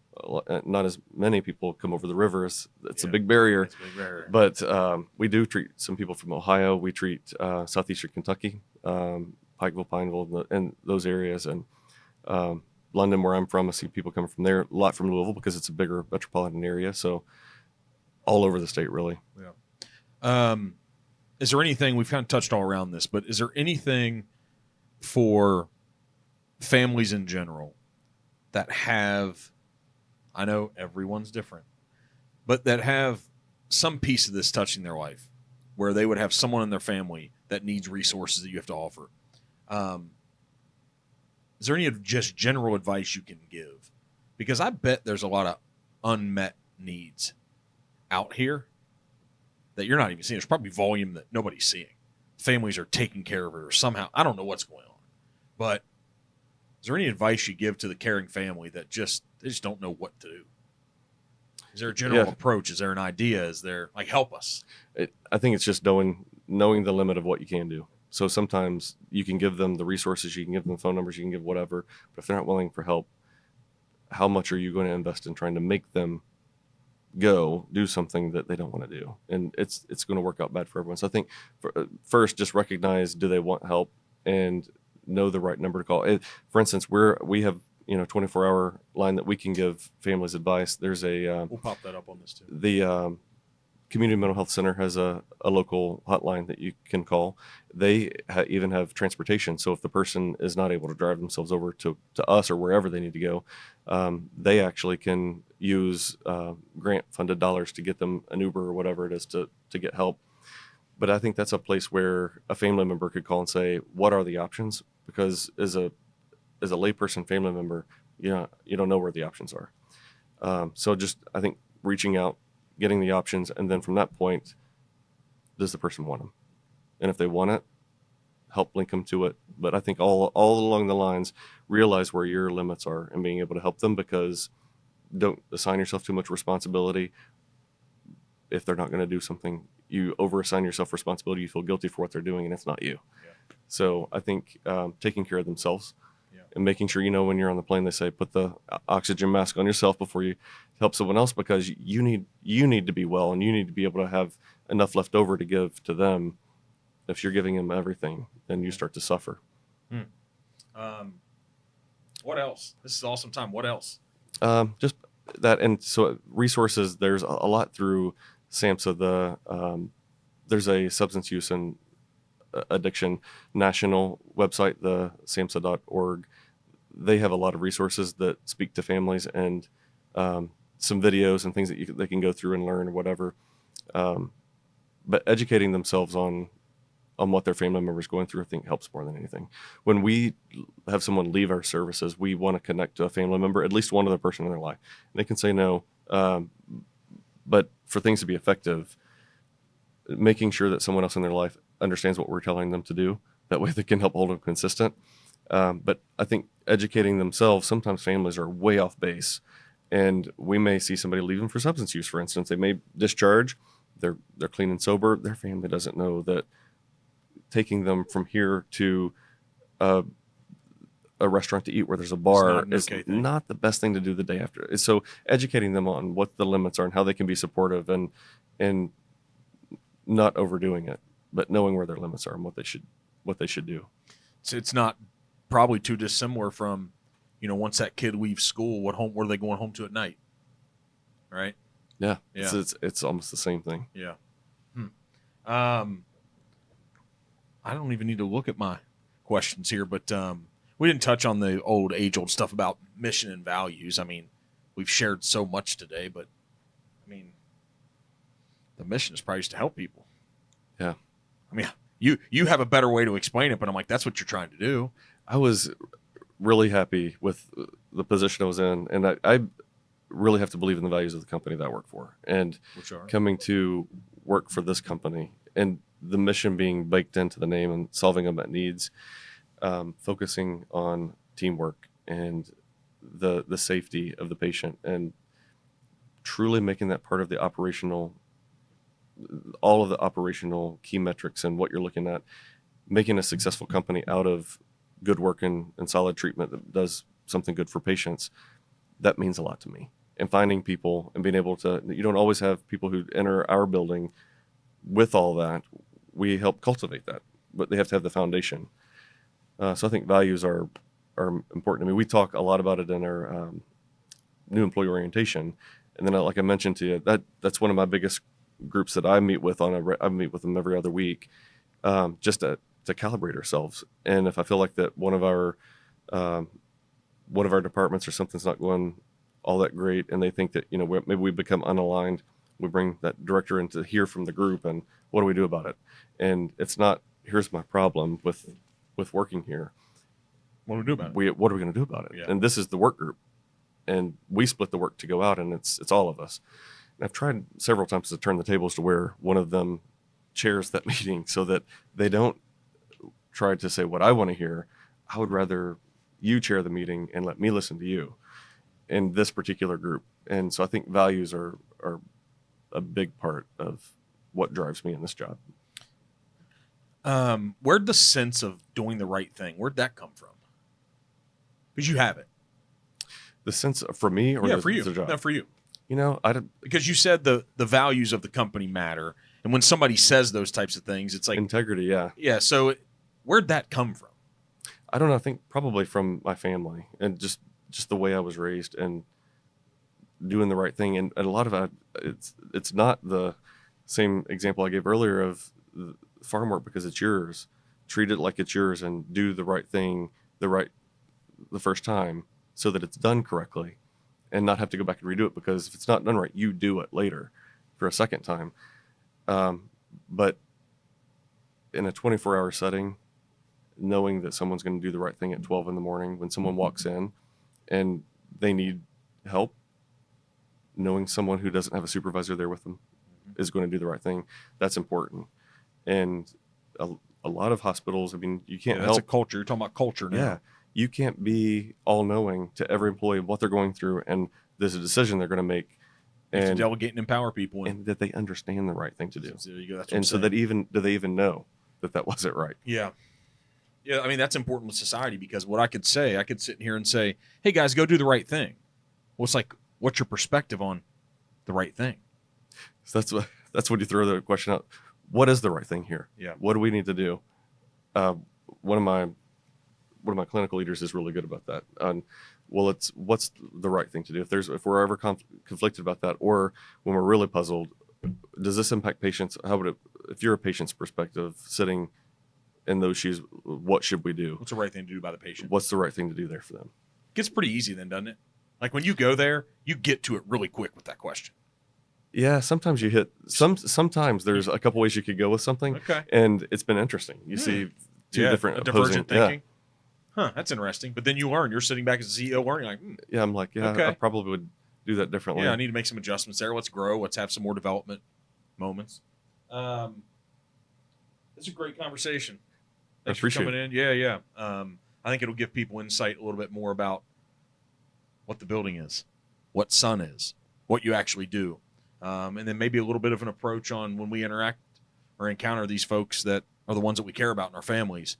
Not as many people come over the river. It's a big barrier. It's a big barrier. But we do treat some people from Ohio. We treat southeastern Kentucky, Pikeville, Pineville, and those areas. And London, where I'm from, I see people coming from there. A lot from Louisville because it's a bigger metropolitan area. So all over the state, really. Yeah. Is there anything, we've kind of touched all around this, but is there anything for families in general that have, I know everyone's different, but that have some piece of this touching their life where they would have someone in their family that needs resources that you have to offer? Is there any just general advice you can give? Because I bet there's a lot of unmet needs out here that you're not even seeing. There's probably volume that nobody's seeing. Families are taking care of it or somehow. I don't know what's going on. But is there any advice you give to the caring family that they just don't know what to do? Is there a general approach? Is there an idea? Is there, like, help us? I think it's just knowing the limit of what you can do. So sometimes you can give them the resources, you can give them phone numbers, you can give whatever. But if they're not willing for help, how much are you going to invest in trying to make them go do something that they don't want to do? And it's going to work out bad for everyone. So I think first, just recognize, do they want help, and know the right number to call. For instance, we have 24-hour line that we can give families advice. There's a we'll pop that up on this too. The Community Mental Health Center has a local hotline that you can call. They even have transportation. So if the person is not able to drive themselves over to us or wherever they need to go, they actually can use grant-funded dollars to get them an Uber or whatever it is to get help. But I think that's a place where a family member could call and say, what are the options? Because as a layperson family member, you don't know where the options are. So just, I think, reaching out, getting the options, and then from that point, does the person want them? And if they want it, help link them to it. But I think all along the lines, realize where your limits are and being able to help them, because don't assign yourself too much responsibility. If they're not going to do something, you overassign yourself responsibility, you feel guilty for what they're doing, and it's not you. Yeah. So I think taking care of themselves, and making sure, when you're on the plane, they say, put the oxygen mask on yourself before you help someone else, because you need to be well, and you need to be able to have enough left over to give to them. If you're giving them everything, then you start to suffer. What else? This is awesome time. What else? Just that. And so resources, there's a lot through SAMHSA. There's a substance use and addiction national website, the samhsa.org. They have a lot of resources that speak to families, and some videos and things that they can go through and learn or whatever. But educating themselves on what their family members going through, I think, helps more than anything. When we have someone leave our services, we want to connect to a family member, at least one other person in their life. And they can say no, but for things to be effective, making sure that someone else in their life understands what we're telling them to do. That way they can help hold them consistent. But I think educating themselves, sometimes families are way off base, and we may see somebody leaving for substance use, for instance. They may discharge, they're clean and sober. Their family doesn't know that taking them from here to a restaurant to eat where there's a bar is not the best thing to do the day after. So educating them on what the limits are and how they can be supportive, and not overdoing it, but knowing where their limits are and what they should do. So it's not probably too dissimilar from, once that kid leaves school, what are they going home to at night? Right? Yeah. It's almost the same thing. Yeah. I don't even need to look at my questions here, but we didn't touch on the age-old stuff about mission and values. I mean, we've shared so much today, but the mission is probably just to help people. Yeah. I mean, you have a better way to explain it, but I'm like, that's what you're trying to do. I was really happy with the position I was in, and I really have to believe in the values of the company that I work for. And coming to work for this company, and the mission being baked into the name and solving unmet needs, focusing on teamwork and the safety of the patient, and truly making that part of the operational, all of the operational key metrics and what you're looking at, making a successful company out of good work and solid treatment that does something good for patients, that means a lot to me. And finding people and being able to, you don't always have people who enter our building with all that. We help cultivate that, but they have to have the foundation. So I think values are important. I mean, we talk a lot about it in our new employee orientation. And then, like I mentioned to you, that's one of my biggest groups that I meet with I meet with them every other week, just to calibrate ourselves. And if I feel like that one of our departments or something's not going all that great, and they think that, you know, maybe we become unaligned, we bring that director in to hear from the group, and what do we do about it? And it's not, here's my problem with working here. What do we do about it? What are we going to do about it? Yeah. And this is the work group, and we split the work to go out, and it's all of us. And I've tried several times to turn the tables to where one of them chairs that meeting, so that they don't try to say what I want to hear. I would rather you chair the meeting and let me listen to you in this particular group. And so I think values are a big part of what drives me in this job. Where'd the sense of doing the right thing, where'd that come from? Because you have it. The sense for me, or for you? the job? No, for you. You know, Because you said the values of the company matter, and when somebody says those types of things, it's like integrity. Yeah. So where'd that come from? I don't know. I think probably from my family and just the way I was raised and doing the right thing. And a lot of it's not the same example I gave earlier of farm work, because it's yours. Treat it like it's yours and do the right thing the first time, so that it's done correctly, and not have to go back and redo it, because if it's not done right, you do it later for a second time. But in a 24-hour setting, knowing that someone's going to do the right thing at 12 in the morning when someone walks in and they need help, knowing someone who doesn't have a supervisor there with them is going to do the right thing, that's important. And a lot of hospitals, I mean, you can't help. That's a culture. You're talking about culture now. Yeah. You can't be all-knowing to every employee of what they're going through, and there's a decision they're going to make. You have to And delegate and empower people. and that they understand the right thing to do. So there you go. That's what And I'm so saying. do they even know that wasn't right? Yeah. Yeah, I mean, that's important with society, because what I could sit in here and say, hey, guys, go do the right thing. Well, it's like, what's your perspective on the right thing? So that's when you throw the question out. What is the right thing here? Yeah. What do we need to do? One of my clinical leaders is really good about that. Well, what's the right thing to do? If we're ever conflicted about that, or when we're really puzzled, does this impact patients? How would it, if you're a patient's perspective sitting in those shoes, what should we do? What's the right thing to do by the patient? What's the right thing to do there for them? It gets pretty easy then, doesn't it? Like when you go there, you get to it really quick with that question. Yeah, sometimes you hit sometimes there's a couple ways you could go with something. Okay. And it's been interesting. You see two different divergent opposing, thinking. Huh, that's interesting. But then you learn. You're sitting back as a CEO learning, like, Yeah, I'm like, Okay. I probably would do that differently. yeah, I need to make some adjustments there. Let's grow. Let's have some more development moments. It's a great conversation. Thanks for appreciate coming in. Yeah. I think it'll give people insight a little bit more about what the building is, what Sun is, what you actually do, and then maybe a little bit of an approach on when we interact or encounter these folks that are the ones that we care about in our families.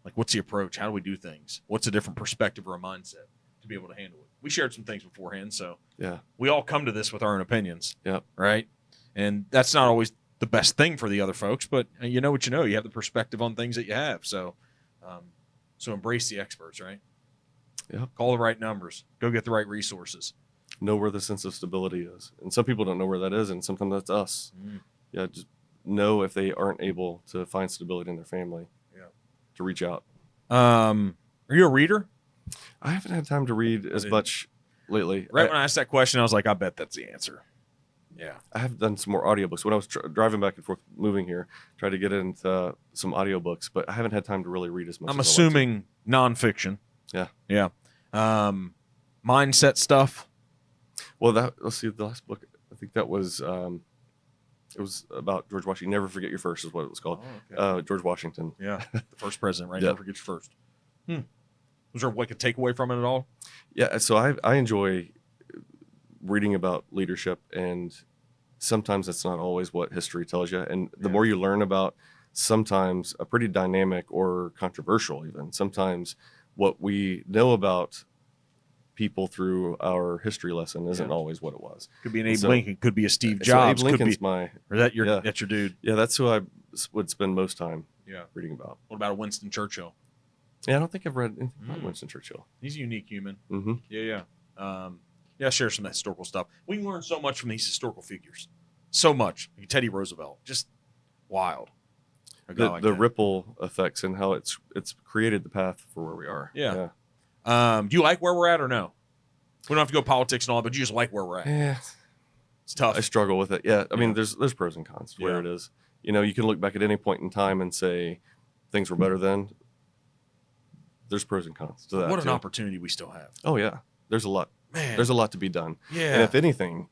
Like, what's the approach? How do we do things? What's a different perspective or a mindset to be able to handle it? We shared some things beforehand, so Yeah. we all come to this with our own opinions. Yep. Right? And that's not always the best thing for the other folks, but you know what you know. You have the perspective on things that you have. So embrace the experts, right? Yep. Call the right numbers. Go get the right resources. Know where the sense of stability is. And some people don't know where that is, and sometimes that's us. Yeah, just know if they aren't able to find stability in their family. Yeah. To reach out. Are you a reader? I haven't had time to read as much lately. Right when I asked that question, I was like, I bet that's the answer. Yeah. I have done some more audiobooks. When I was driving back and forth moving here, tried to get into some audiobooks, but I haven't had time to really read as much. I'm as assuming nonfiction. Yeah. Yeah. Mindset stuff. Well, let's see, the last book, I think that was, it was about George Washington. Never Forget Your First is what it was called. Oh, okay. George Washington. Yeah. The first president, right? Yep. Never forget your first. Was there like a takeaway from it at all? Yeah. So I enjoy reading about leadership, and sometimes it's not always what history tells you. And the more you learn about sometimes a pretty dynamic or controversial even. Sometimes what we know about people through our history lesson isn't always what it was. Could be an And Abe so- Lincoln, could be a Steve So Jobs, Abe Lincoln's could be, my, or that your yeah. that's your dude. yeah, that's who I would spend most time Yeah. reading about. What about a Winston Churchill? Yeah, I don't think I've read anything about Winston Churchill. He's a unique human. Mm-hmm. Yeah. Yeah, share some historical stuff. We can learn so much from these historical figures. So much. Like Teddy Roosevelt, just wild. A guy like The that. ripple effects and how it's created the path for where we are. Yeah. Do you like where we're at or no? We don't have to go politics and all, but you just like where we're at. Yeah. It's tough. I struggle with it. Yeah, I mean, Yeah. there's pros and cons to where Yeah. it is. You know, you can look back at any point in time and say things were better then. There's pros and cons to that. What an too. opportunity we still have. Oh yeah, there's a lot. Man. There's a lot to be done. Yeah. And if anything,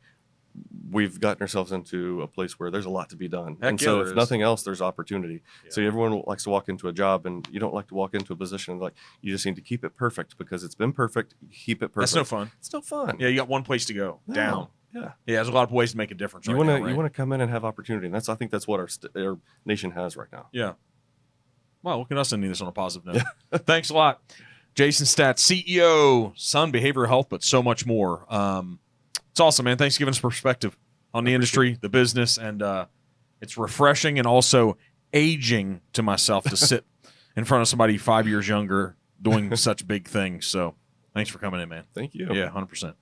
we've gotten ourselves into a place where there's a lot to be done. Heck and yeah, so there if is. nothing else, there's opportunity. Yeah. So everyone likes to walk into a job, and you don't like to walk into a position like you just need to keep it perfect because it's been perfect. You keep it perfect. That's no fun. It's no fun. Yeah, you got one place to go. No. Down. Yeah. Yeah, there's a lot of ways to make a difference. You right want to now, right? you want to come in and have opportunity, and I think that's what our nation has right now. Yeah. Well, look at us ending this on a positive note. Thanks a lot. Jason Staats, CEO, Sun Behavioral Health, but so much more. It's awesome, man. Thanks for giving us perspective on the industry, the business, and it's refreshing and also aging to myself to sit in front of somebody 5 years younger doing such big things. So thanks for coming in, man. Thank you. Yeah, 100%.